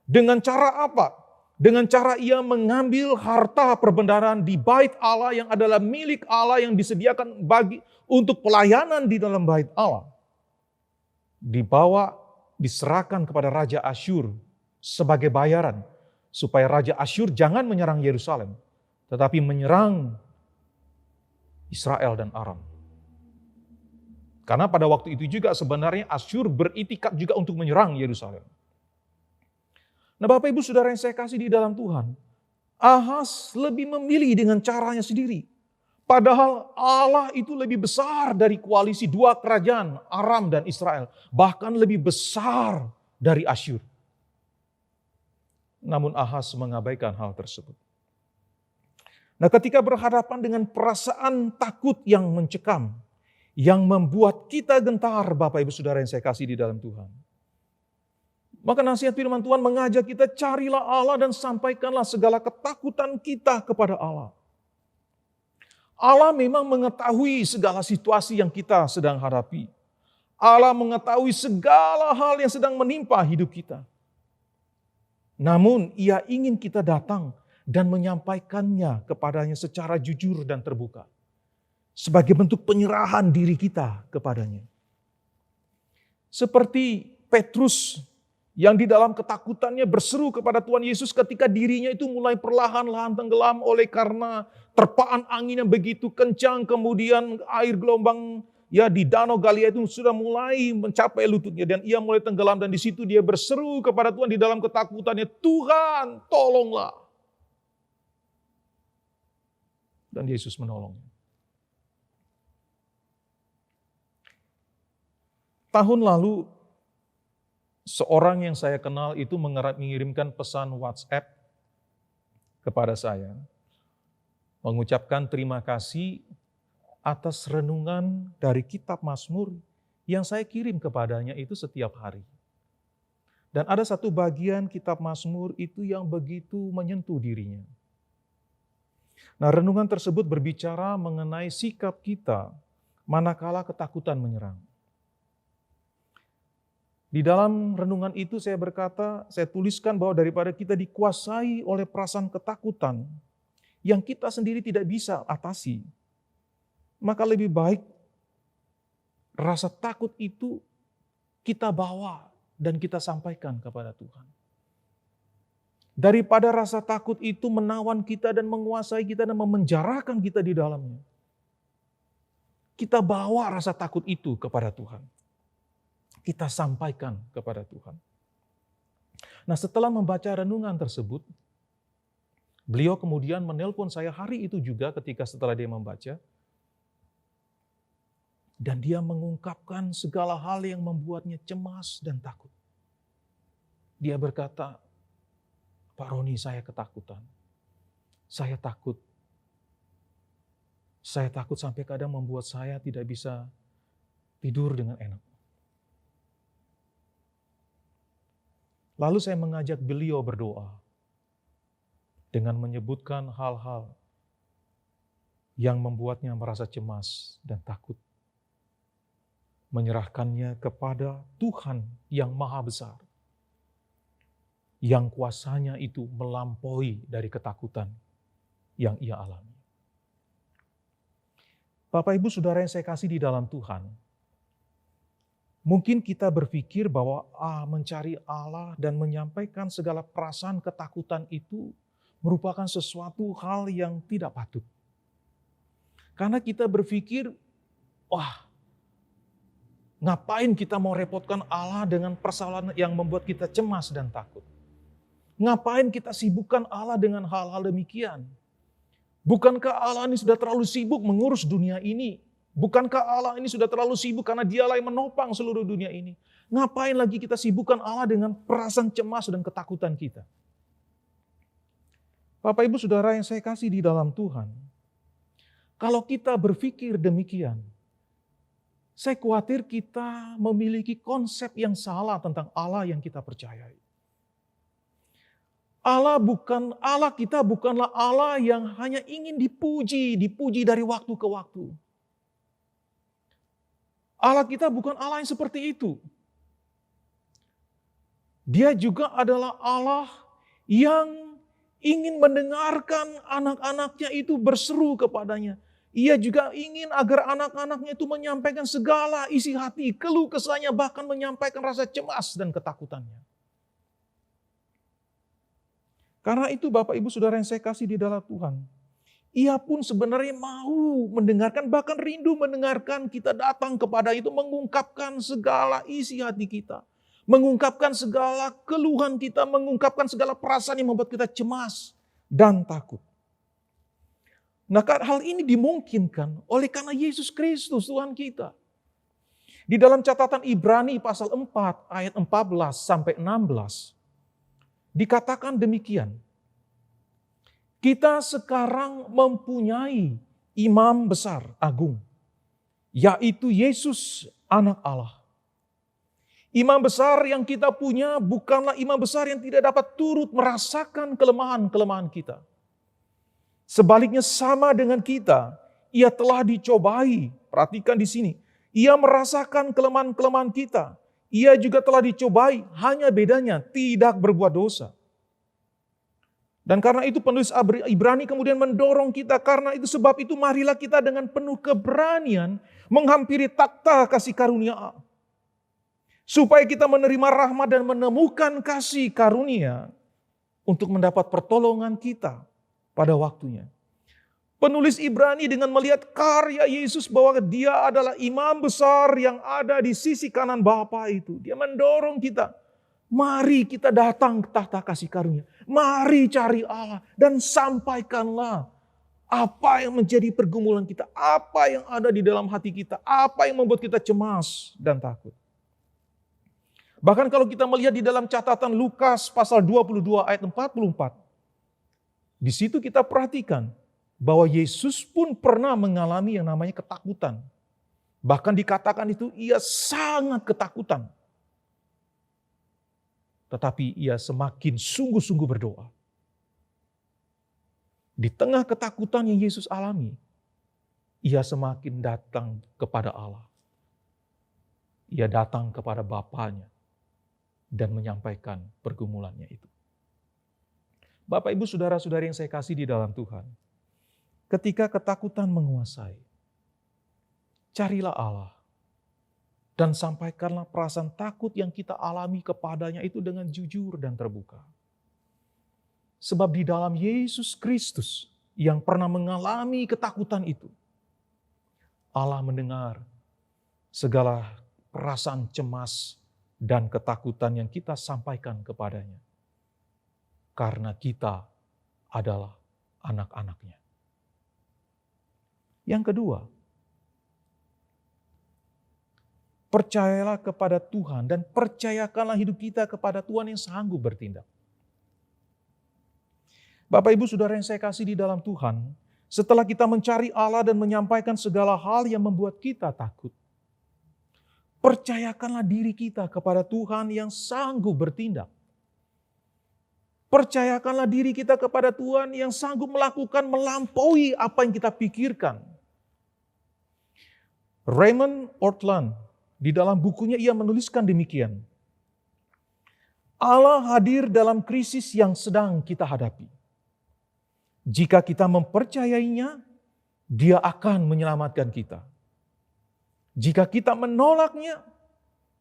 Dengan cara apa? Dengan cara ia mengambil harta perbendaharaan di bait Allah yang adalah milik Allah yang disediakan untuk pelayanan di dalam bait Allah. Diserahkan kepada Raja Asyur sebagai bayaran. Supaya Raja Asyur jangan menyerang Yerusalem, tetapi menyerang Israel dan Aram. Karena pada waktu itu juga sebenarnya Asyur beritikat juga untuk menyerang Yerusalem. Nah Bapak Ibu Saudara yang saya kasih di dalam Tuhan, Ahaz lebih memilih dengan caranya sendiri. Padahal Allah itu lebih besar dari koalisi dua kerajaan Aram dan Israel. Bahkan lebih besar dari Asyur. Namun Ahaz mengabaikan hal tersebut. Nah ketika berhadapan dengan perasaan takut yang mencekam, yang membuat kita gentar Bapak Ibu Saudara yang saya kasih di dalam Tuhan. Maka nasihat firman Tuhan mengajak kita carilah Allah dan sampaikanlah segala ketakutan kita kepada Allah. Allah memang mengetahui segala situasi yang kita sedang hadapi. Allah mengetahui segala hal yang sedang menimpa hidup kita. Namun Ia ingin kita datang dan menyampaikannya kepadanya secara jujur dan terbuka. Sebagai bentuk penyerahan diri kita kepadanya. Seperti Petrus yang di dalam ketakutannya berseru kepada Tuhan Yesus ketika dirinya itu mulai perlahan-lahan tenggelam oleh karena terpaan angin yang begitu kencang, kemudian air gelombang di Danau Galilea itu sudah mulai mencapai lututnya dan ia mulai tenggelam, dan di situ dia berseru kepada Tuhan di dalam ketakutannya, "Tuhan, tolonglah." Dan Yesus menolongnya. Tahun lalu seorang yang saya kenal itu mengirimkan pesan WhatsApp kepada saya, mengucapkan terima kasih atas renungan dari kitab Mazmur yang saya kirim kepadanya itu setiap hari. Dan ada satu bagian kitab Mazmur itu yang begitu menyentuh dirinya. Nah, renungan tersebut berbicara mengenai sikap kita manakala ketakutan menyerang. Di dalam renungan itu saya tuliskan bahwa daripada kita dikuasai oleh perasaan ketakutan yang kita sendiri tidak bisa atasi, maka lebih baik rasa takut itu kita bawa dan kita sampaikan kepada Tuhan. Daripada rasa takut itu menawan kita dan menguasai kita dan memenjarakan kita di dalamnya. Kita bawa rasa takut itu kepada Tuhan. Kita sampaikan kepada Tuhan. Nah, setelah membaca renungan tersebut, beliau kemudian menelpon saya hari itu juga ketika setelah dia membaca. Dan dia mengungkapkan segala hal yang membuatnya cemas dan takut. Dia berkata, "Pak Roni, saya ketakutan. Saya takut. Saya takut sampai kadang membuat saya tidak bisa tidur dengan enak." Lalu saya mengajak beliau berdoa dengan menyebutkan hal-hal yang membuatnya merasa cemas dan takut. Menyerahkannya kepada Tuhan yang Maha Besar, yang kuasanya itu melampaui dari ketakutan yang ia alami. Bapak Ibu Saudara yang saya kasih di dalam Tuhan, mungkin kita berpikir bahwa mencari Allah dan menyampaikan segala perasaan ketakutan itu merupakan sesuatu hal yang tidak patut. Karena kita berpikir, ngapain kita mau repotkan Allah dengan persoalan yang membuat kita cemas dan takut? Ngapain kita sibukkan Allah dengan hal-hal demikian? Bukankah Allah ini sudah terlalu sibuk mengurus dunia ini? Bukankah Allah ini sudah terlalu sibuk karena Dialah yang menopang seluruh dunia ini? Ngapain lagi kita sibukkan Allah dengan perasaan cemas dan ketakutan kita? Bapak Ibu Saudara yang saya kasih di dalam Tuhan, kalau kita berpikir demikian, saya khawatir kita memiliki konsep yang salah tentang Allah yang kita percayai. Allah kita bukanlah Allah yang hanya ingin dipuji dari waktu ke waktu. Allah kita bukan Allah yang seperti itu. Dia juga adalah Allah yang ingin mendengarkan anak-anaknya itu berseru kepadanya. Ia juga ingin agar anak-anaknya itu menyampaikan segala isi hati, keluh kesahnya, bahkan menyampaikan rasa cemas dan ketakutannya. Karena itu Bapak Ibu Saudara yang saya kasih di dalam Tuhan, ia pun sebenarnya mau mendengarkan, bahkan rindu mendengarkan kita datang kepada itu, mengungkapkan segala isi hati kita, mengungkapkan segala keluhan kita, mengungkapkan segala perasaan yang membuat kita cemas dan takut. Nah, hal ini dimungkinkan oleh karena Yesus Kristus Tuhan kita. Di dalam catatan Ibrani pasal 4 ayat 14 sampai 16 dikatakan demikian. Kita sekarang mempunyai imam besar agung, yaitu Yesus anak Allah. Imam besar yang kita punya bukanlah imam besar yang tidak dapat turut merasakan kelemahan-kelemahan kita. Sebaliknya sama dengan kita, ia telah dicobai. Perhatikan di sini. Ia merasakan kelemahan-kelemahan kita. Ia juga telah dicobai, hanya bedanya tidak berbuat dosa. Dan karena itu penulis Ibrani kemudian mendorong kita, karena itu sebab itu marilah kita dengan penuh keberanian menghampiri takhta kasih karunia Allah. Supaya kita menerima rahmat dan menemukan kasih karunia untuk mendapat pertolongan kita pada waktunya. Penulis Ibrani dengan melihat karya Yesus bahwa dia adalah imam besar yang ada di sisi kanan Bapa itu. Dia mendorong kita, mari kita datang ke tahta kasih karunia. Mari cari Allah dan sampaikanlah apa yang menjadi pergumulan kita. Apa yang ada di dalam hati kita. Apa yang membuat kita cemas dan takut. Bahkan kalau kita melihat di dalam catatan Lukas pasal 22 ayat 44. Di situ kita perhatikan bahwa Yesus pun pernah mengalami yang namanya ketakutan. Bahkan dikatakan itu ia sangat ketakutan. Tetapi ia semakin sungguh-sungguh berdoa. Di tengah ketakutan yang Yesus alami, ia semakin datang kepada Allah. Ia datang kepada Bapanya dan menyampaikan pergumulannya itu. Bapak, Ibu, saudara-saudari yang saya kasih di dalam Tuhan, ketika ketakutan menguasai, carilah Allah dan sampaikanlah perasaan takut yang kita alami kepadanya itu dengan jujur dan terbuka. Sebab di dalam Yesus Kristus yang pernah mengalami ketakutan itu, Allah mendengar segala perasaan cemas dan ketakutan yang kita sampaikan kepadanya. Karena kita adalah anak-anaknya. Yang kedua, percayalah kepada Tuhan dan percayakanlah hidup kita kepada Tuhan yang sanggup bertindak. Bapak, Ibu, saudara yang saya kasih di dalam Tuhan, setelah kita mencari Allah dan menyampaikan segala hal yang membuat kita takut, percayakanlah diri kita kepada Tuhan yang sanggup bertindak. Percayakanlah diri kita kepada Tuhan yang sanggup melakukan melampaui apa yang kita pikirkan. Raymond Ortlund di dalam bukunya ia menuliskan demikian. Allah hadir dalam krisis yang sedang kita hadapi. Jika kita mempercayainya, Dia akan menyelamatkan kita. Jika kita menolaknya,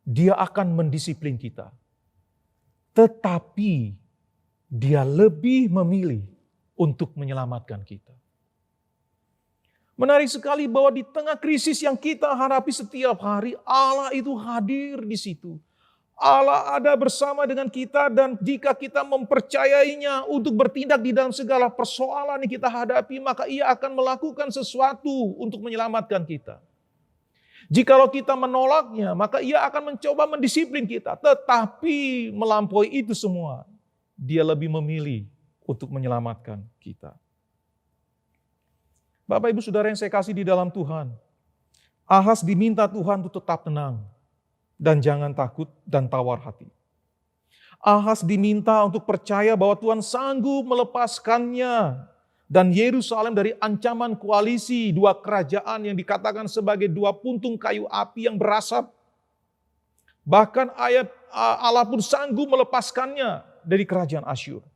Dia akan mendisiplin kita. Tetapi Dia lebih memilih untuk menyelamatkan kita. Menarik sekali bahwa di tengah krisis yang kita hadapi setiap hari, Allah itu hadir di situ. Allah ada bersama dengan kita dan jika kita mempercayainya untuk bertindak di dalam segala persoalan yang kita hadapi, maka Ia akan melakukan sesuatu untuk menyelamatkan kita. Jikalau kita menolaknya, maka Ia akan mencoba mendisiplin kita. Tetapi melampaui itu semua, Dia lebih memilih untuk menyelamatkan kita. Bapak, Ibu, saudara yang saya kasih di dalam Tuhan, Ahaz diminta Tuhan untuk tetap tenang dan jangan takut dan tawar hati. Ahaz diminta untuk percaya bahwa Tuhan sanggup melepaskannya dan Yerusalem dari ancaman koalisi dua kerajaan yang dikatakan sebagai dua puntung kayu api yang berasap. Bahkan Allah pun sanggup melepaskannya dari kerajaan Asyur.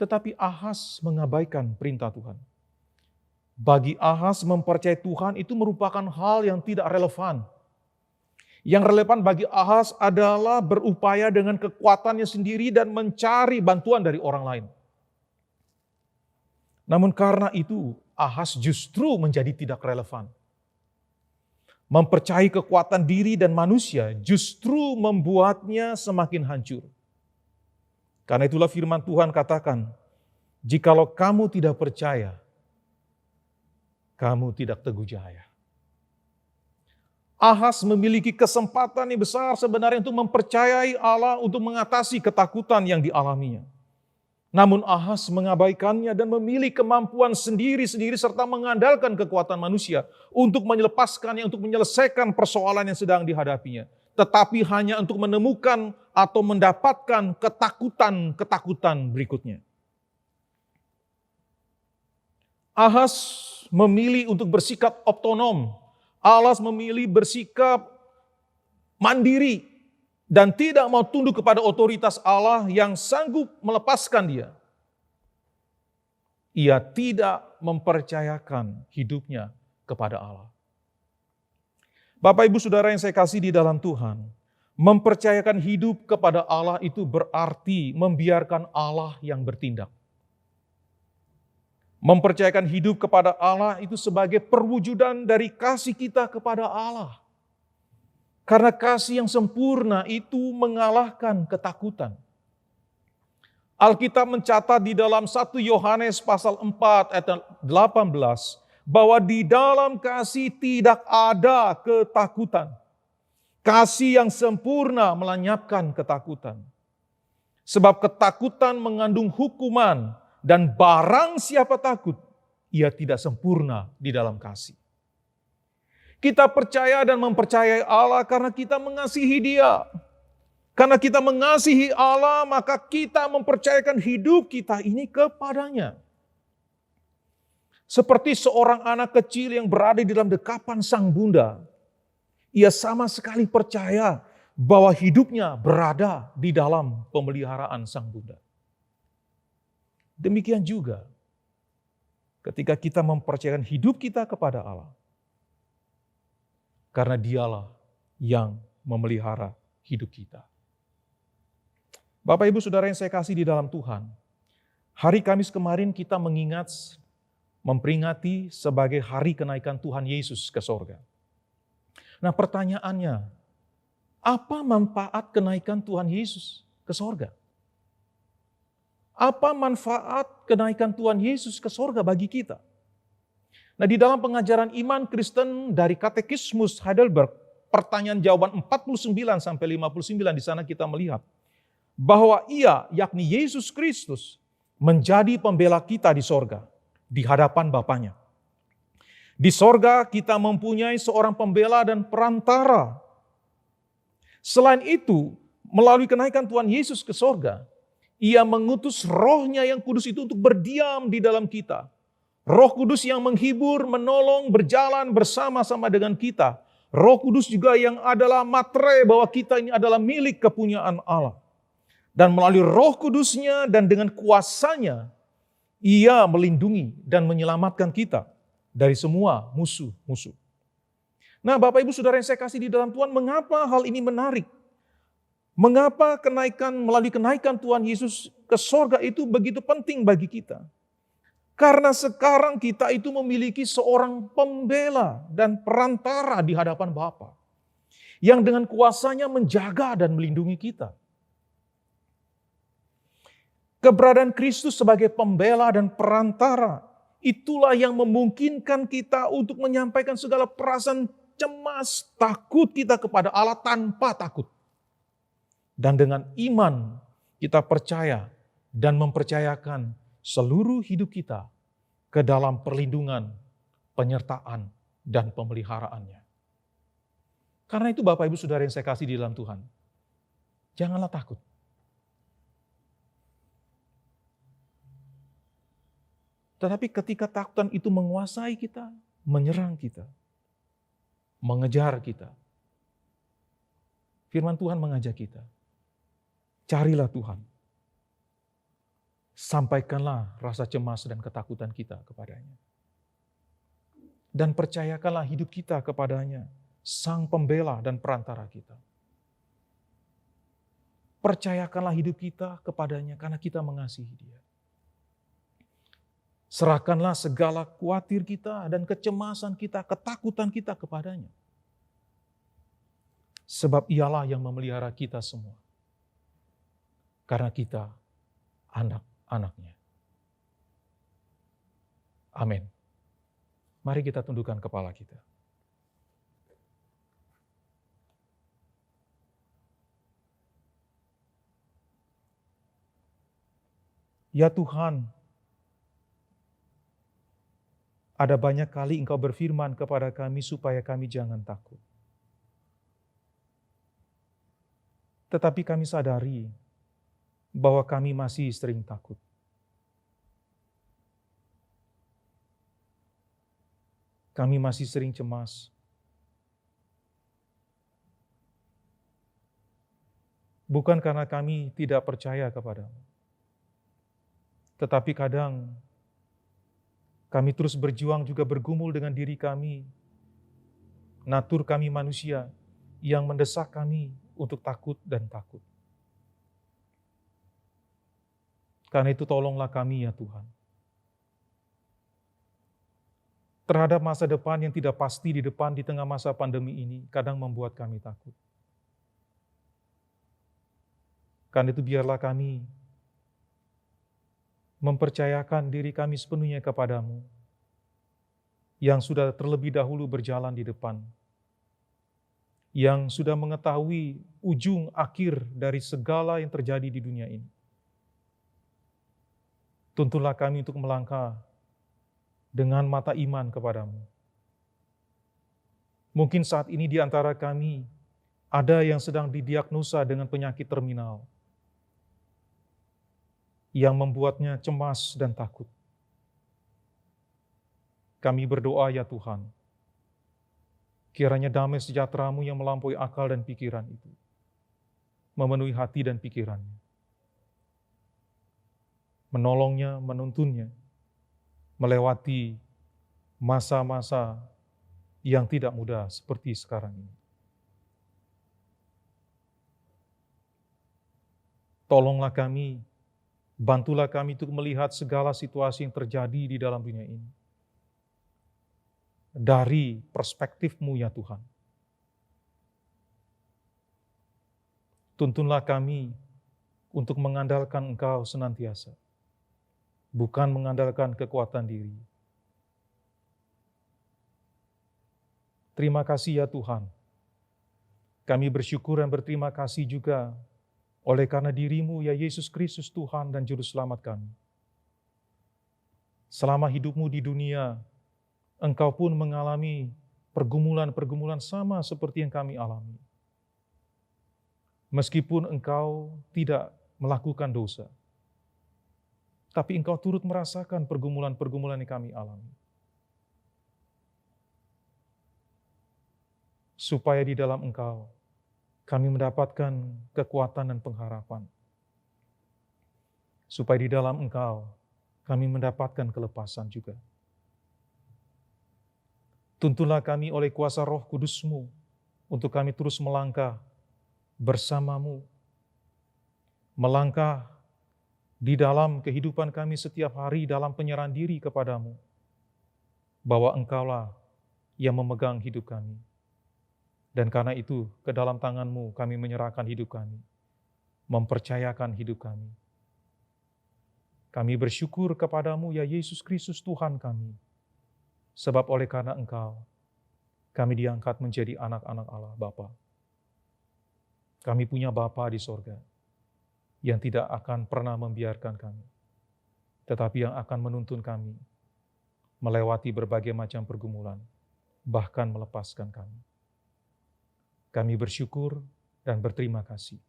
Tetapi Ahaz mengabaikan perintah Tuhan. Bagi Ahaz mempercayai Tuhan itu merupakan hal yang tidak relevan. Yang relevan bagi Ahaz adalah berupaya dengan kekuatannya sendiri dan mencari bantuan dari orang lain. Namun karena itu Ahaz justru menjadi tidak relevan. Mempercayai kekuatan diri dan manusia justru membuatnya semakin hancur. Karena itulah firman Tuhan katakan, jikalau kamu tidak percaya, kamu tidak teguh jaya. Ahaz memiliki kesempatan yang besar sebenarnya untuk mempercayai Allah untuk mengatasi ketakutan yang dialaminya. Namun Ahaz mengabaikannya dan memilih kemampuan sendiri-sendiri serta mengandalkan kekuatan manusia untuk melepaskannya, untuk menyelesaikan persoalan yang sedang dihadapinya. Tetapi hanya untuk menemukan atau mendapatkan ketakutan-ketakutan berikutnya. Ahaz memilih untuk bersikap otonom. Ahaz memilih bersikap mandiri dan tidak mau tunduk kepada otoritas Allah yang sanggup melepaskan dia. ia tidak mempercayakan hidupnya kepada Allah. Bapak, Ibu, Saudara yang saya kasih di dalam Tuhan, mempercayakan hidup kepada Allah itu berarti membiarkan Allah yang bertindak. Mempercayakan hidup kepada Allah itu sebagai perwujudan dari kasih kita kepada Allah. Karena kasih yang sempurna itu mengalahkan ketakutan. Alkitab mencatat di dalam 1 Yohanes pasal 4 ayat 18 bahwa di dalam kasih tidak ada ketakutan. Kasih yang sempurna melenyapkan ketakutan. Sebab ketakutan mengandung hukuman dan barang siapa takut, ia tidak sempurna di dalam kasih. Kita percaya dan mempercayai Allah karena kita mengasihi Dia. Karena kita mengasihi Allah, maka kita mempercayakan hidup kita ini kepadanya. Seperti seorang anak kecil yang berada di dalam dekapan sang bunda. Ia sama sekali percaya bahwa hidupnya berada di dalam pemeliharaan sang bunda. Demikian juga ketika kita mempercayakan hidup kita kepada Allah. Karena Dialah yang memelihara hidup kita. Bapak, Ibu, Saudara yang saya kasih di dalam Tuhan, hari Kamis kemarin kita memperingati sebagai hari kenaikan Tuhan Yesus ke sorga. Nah, pertanyaannya, apa manfaat kenaikan Tuhan Yesus ke sorga? Apa manfaat kenaikan Tuhan Yesus ke sorga bagi kita? Nah, di dalam pengajaran iman Kristen dari Katekismus Heidelberg, pertanyaan jawaban 49 sampai 59 di sana kita melihat bahwa Ia, yakni Yesus Kristus, menjadi pembela kita di sorga, di hadapan Bapanya. Di sorga kita mempunyai seorang pembela dan perantara. Selain itu, melalui kenaikan Tuhan Yesus ke sorga, Ia mengutus Roh-Nya yang kudus itu untuk berdiam di dalam kita. Roh Kudus yang menghibur, menolong, berjalan bersama-sama dengan kita. Roh Kudus juga yang adalah materai bahwa kita ini adalah milik kepunyaan Allah. Dan melalui Roh Kudus-Nya dan dengan kuasa-Nya, Ia melindungi dan menyelamatkan kita dari semua musuh-musuh. Nah, Bapak, Ibu, Saudara yang saya kasih di dalam Tuhan, mengapa hal ini menarik? Mengapa melalui kenaikan Tuhan Yesus ke sorga itu begitu penting bagi kita? Karena sekarang kita itu memiliki seorang pembela dan perantara di hadapan Bapa, yang dengan kuasa-Nya menjaga dan melindungi kita. Keberadaan Kristus sebagai pembela dan perantara, itulah yang memungkinkan kita untuk menyampaikan segala perasaan cemas, takut kita kepada Allah tanpa takut. Dan dengan iman kita percaya dan mempercayakan seluruh hidup kita ke dalam perlindungan, penyertaan, dan pemeliharaannya. Karena itu Bapak, Ibu, Saudara yang saya kasih di dalam Tuhan, janganlah takut. Tetapi ketika takutan itu menguasai kita, menyerang kita, mengejar kita, firman Tuhan mengajak kita, carilah Tuhan. Sampaikanlah rasa cemas dan ketakutan kita kepadanya. Dan percayakanlah hidup kita kepadanya, Sang Pembela dan Perantara kita. Percayakanlah hidup kita kepadanya karena kita mengasihi Dia. Serahkanlah segala khawatir kita dan kecemasan kita, ketakutan kita kepadanya. Sebab Ialah yang memelihara kita semua. Karena kita anak-anaknya. Amin. Mari kita tundukkan kepala kita. Ya Tuhan, ada banyak kali Engkau berfirman kepada kami supaya kami jangan takut. Tetapi kami sadari bahwa kami masih sering takut. Kami masih sering cemas. Bukan karena kami tidak percaya kepadamu. Tetapi kadang Kami terus berjuang juga bergumul dengan diri kami, natur kami manusia yang mendesak kami untuk takut dan takut. Karena itu tolonglah kami ya Tuhan. Terhadap masa depan yang tidak pasti di depan di tengah masa pandemi ini, kadang membuat kami takut. Karena itu biarlah kami mempercayakan diri kami sepenuhnya kepadamu, yang sudah terlebih dahulu berjalan di depan, yang sudah mengetahui ujung akhir dari segala yang terjadi di dunia ini. Tuntunlah kami untuk melangkah dengan mata iman kepadamu. Mungkin saat ini di antara kami ada yang sedang didiagnosa dengan penyakit terminal yang membuatnya cemas dan takut. Kami berdoa ya Tuhan, kiranya damai sejahtera-Mu yang melampaui akal dan pikiran itu memenuhi hati dan pikirannya, menolongnya, menuntunnya, melewati masa-masa yang tidak mudah seperti sekarang ini. Tolonglah kami, bantulah kami untuk melihat segala situasi yang terjadi di dalam dunia ini dari perspektif-Mu ya Tuhan. Tuntunlah kami untuk mengandalkan Engkau senantiasa, bukan mengandalkan kekuatan diri. Terima kasih ya Tuhan. Kami bersyukur dan berterima kasih juga oleh karena diri-Mu ya Yesus Kristus Tuhan dan Juru Selamat kami. Selama hidup-Mu di dunia, Engkau pun mengalami pergumulan-pergumulan sama seperti yang kami alami. Meskipun Engkau tidak melakukan dosa, tapi Engkau turut merasakan pergumulan-pergumulan yang kami alami. Supaya di dalam Engkau, kami mendapatkan kekuatan dan pengharapan. Supaya di dalam Engkau, kami mendapatkan kelepasan juga. Tuntunlah kami oleh kuasa Roh Kudus-Mu, untuk kami terus melangkah bersama-Mu. Melangkah di dalam kehidupan kami setiap hari dalam penyerahan diri kepadamu, bahwa Engkaulah yang memegang hidup kami. Dan karena itu, ke dalam tangan-Mu kami menyerahkan hidup kami, mempercayakan hidup kami. Kami bersyukur kepadamu ya Yesus Kristus Tuhan kami, sebab oleh karena Engkau, kami diangkat menjadi anak-anak Allah Bapa. Kami punya Bapa di sorga, yang tidak akan pernah membiarkan kami, tetapi yang akan menuntun kami melewati berbagai macam pergumulan, bahkan melepaskan kami. Kami bersyukur dan berterima kasih.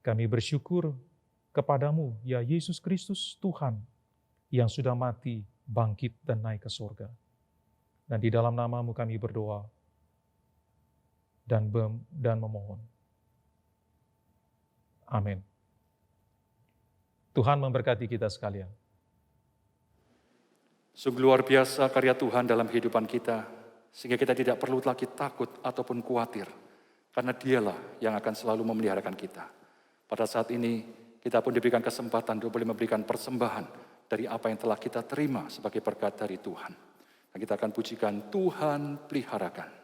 Kami bersyukur kepadamu, ya Yesus Kristus Tuhan, yang sudah mati, bangkit, dan naik ke surga. Dan di dalam nama-Mu kami berdoa dan memohon. Amin. Tuhan memberkati kita sekalian. Sungguh luar biasa karya Tuhan dalam kehidupan kita, sehingga kita tidak perlu lagi takut ataupun khawatir, karena Dialah yang akan selalu memeliharakan kita. Pada saat ini, kita pun diberikan kesempatan untuk boleh memberikan persembahan dari apa yang telah kita terima sebagai berkat dari Tuhan. Dan kita akan pujikan Tuhan peliharakan.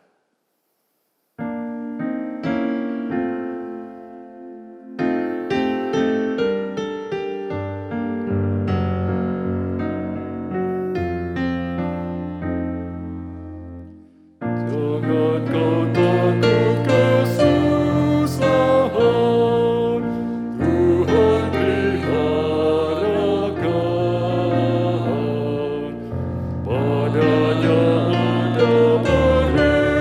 Padanya ada berhenti.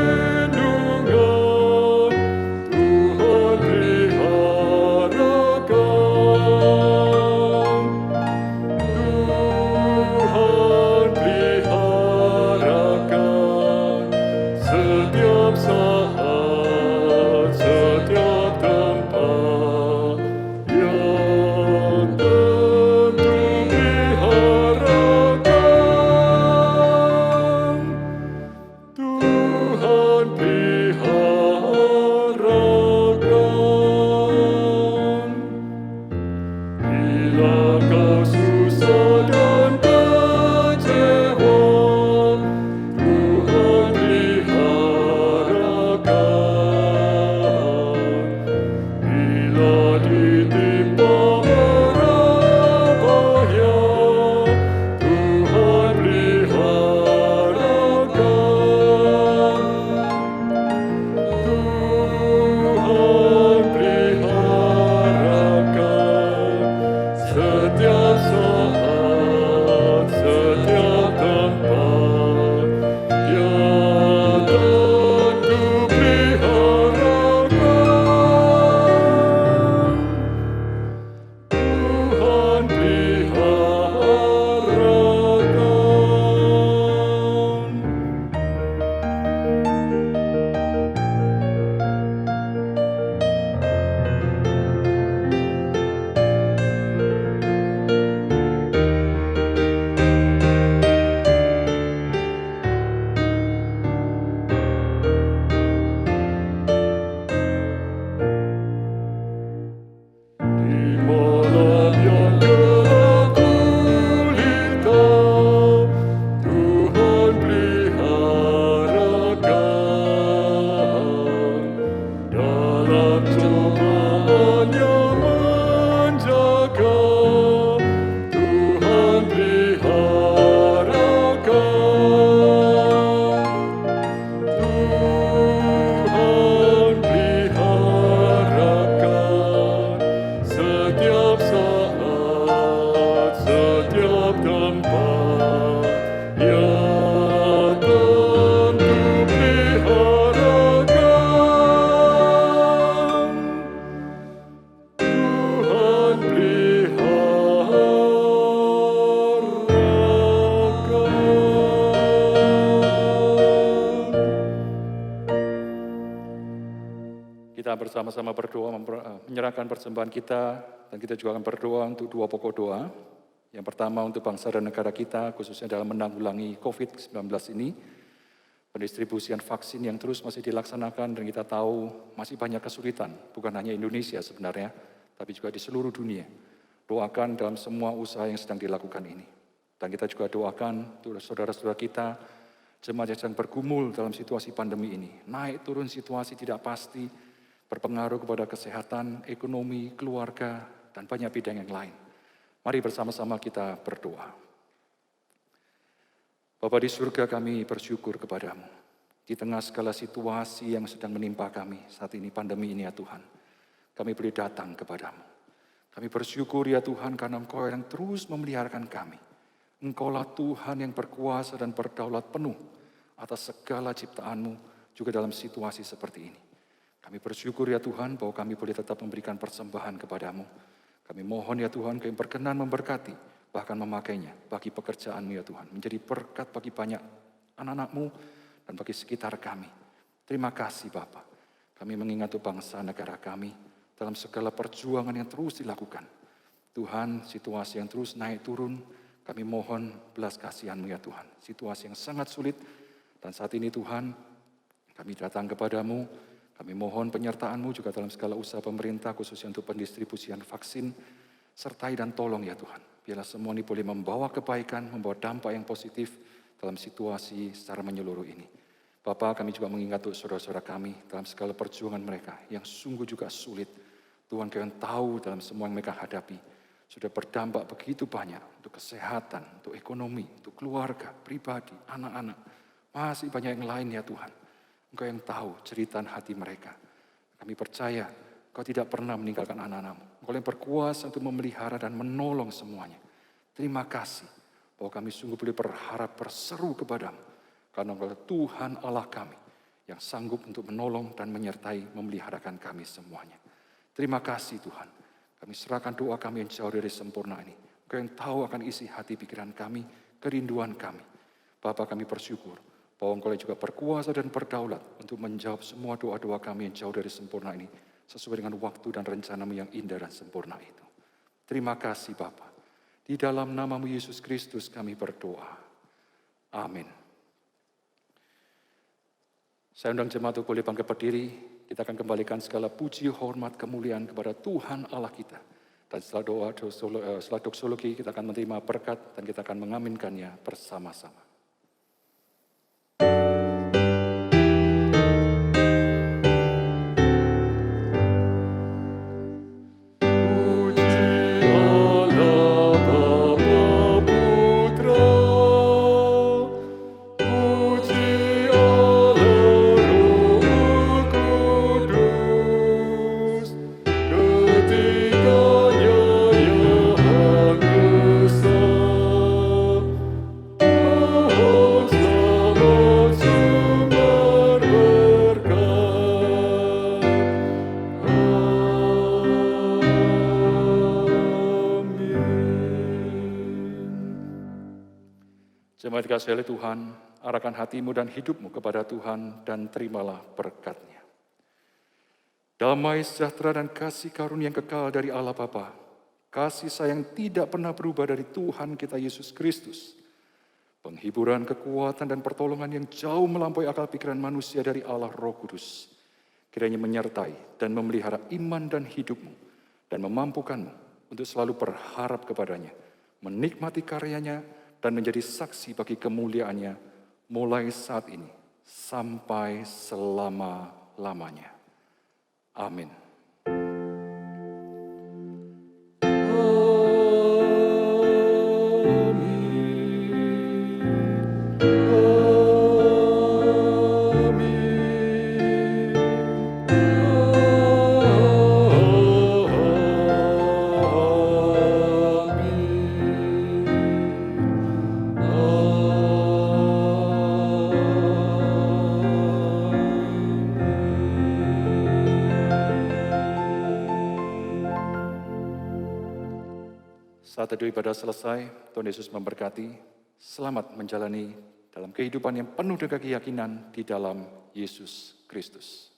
kita bersama-sama berdoa, menyerahkan persembahan kita, dan kita juga akan berdoa untuk 2 pokok doa. Yang pertama untuk bangsa dan negara kita, khususnya dalam menanggulangi COVID-19 ini, pendistribusian vaksin yang terus masih dilaksanakan, dan kita tahu masih banyak kesulitan, bukan hanya Indonesia sebenarnya, tapi juga di seluruh dunia. Doakan dalam semua usaha yang sedang dilakukan ini. Dan kita juga doakan untuk saudara-saudara kita, jemaat yang sedang bergumul dalam situasi pandemi ini. Naik turun situasi tidak pasti, berpengaruh kepada kesehatan, ekonomi, keluarga, dan banyak bidang yang lain. Mari bersama-sama kita berdoa. Bapa di surga, kami bersyukur kepadamu. Di tengah segala situasi yang sedang menimpa kami saat ini, pandemi ini ya Tuhan, kami boleh datang kepadamu. Kami bersyukur ya Tuhan karena Engkau yang terus memeliharakan kami. Engkaulah Tuhan yang berkuasa dan berdaulat penuh atas segala ciptaan-Mu juga dalam situasi seperti ini. Kami bersyukur ya Tuhan bahwa kami boleh tetap memberikan persembahan kepadamu. Kami mohon ya Tuhan Kau yang berkenan memberkati, bahkan memakainya bagi pekerjaan-Mu ya Tuhan. Menjadi berkat bagi banyak anak-anak-Mu dan bagi sekitar kami. Terima kasih Bapa. Kami mengingat bangsa negara kami dalam segala perjuangan yang terus dilakukan. Tuhan, situasi yang terus naik turun, kami mohon belas kasihan-Mu ya Tuhan. Situasi yang sangat sulit, dan saat ini Tuhan, kami datang kepadamu, kami mohon penyertaan-Mu juga dalam segala usaha pemerintah, khususnya untuk pendistribusian vaksin, sertai dan tolong ya Tuhan. Biarlah semua ini boleh membawa kebaikan, membawa dampak yang positif dalam situasi secara menyeluruh ini. Bapa, kami juga mengingat untuk saudara-saudara kami dalam segala perjuangan mereka yang sungguh juga sulit. Tuhan Kau yang tahu dalam semua yang mereka hadapi, sudah berdampak begitu banyak untuk kesehatan, untuk ekonomi, untuk keluarga, pribadi, anak-anak. Masih banyak yang lain ya Tuhan. Engkau yang tahu cerita hati mereka. Kami percaya Kau tidak pernah meninggalkan anak-anak-Mu. Engkau yang berkuasa untuk memelihara dan menolong semuanya. Terima kasih bahwa kami sungguh boleh berharap berseru kepadamu. Karena Engkau Tuhan Allah kami yang sanggup untuk menolong dan menyertai memeliharakan kami semuanya. Terima kasih Tuhan. Kami serahkan doa kami yang jauh dari sempurna ini. Engkau yang tahu akan isi hati pikiran kami, kerinduan kami. Bapa, kami bersyukur bahwa Engkau juga berkuasa dan berdaulat untuk menjawab semua doa-doa kami yang jauh dari sempurna ini, sesuai dengan waktu dan rencana-Mu yang indah dan sempurna itu. Terima kasih Bapa. Di dalam nama-Mu Yesus Kristus kami berdoa. Amin. Saya undang jemaat untuk boleh bangkit berdiri. Kita akan kembalikan segala puji, hormat, kemuliaan kepada Tuhan Allah kita. Dan setelah doksologi kita akan menerima berkat dan kita akan mengaminkannya bersama-sama. Jemaat dikasihi oleh Tuhan, arahkan hatimu dan hidupmu kepada Tuhan dan terimalah berkat-Nya. Damai sejahtera dan kasih karunia yang kekal dari Allah Bapa, kasih sayang tidak pernah berubah dari Tuhan kita Yesus Kristus, penghiburan, kekuatan, dan pertolongan yang jauh melampaui akal pikiran manusia dari Allah Roh Kudus, kiranya menyertai dan memelihara iman dan hidupmu, dan memampukanmu untuk selalu berharap kepadanya, menikmati karyanya, dan menjadi saksi bagi kemuliaannya mulai saat ini sampai selama-lamanya. Amin. Saat teduh ibadah selesai, Tuhan Yesus memberkati. Selamat menjalani dalam kehidupan yang penuh dengan keyakinan di dalam Yesus Kristus.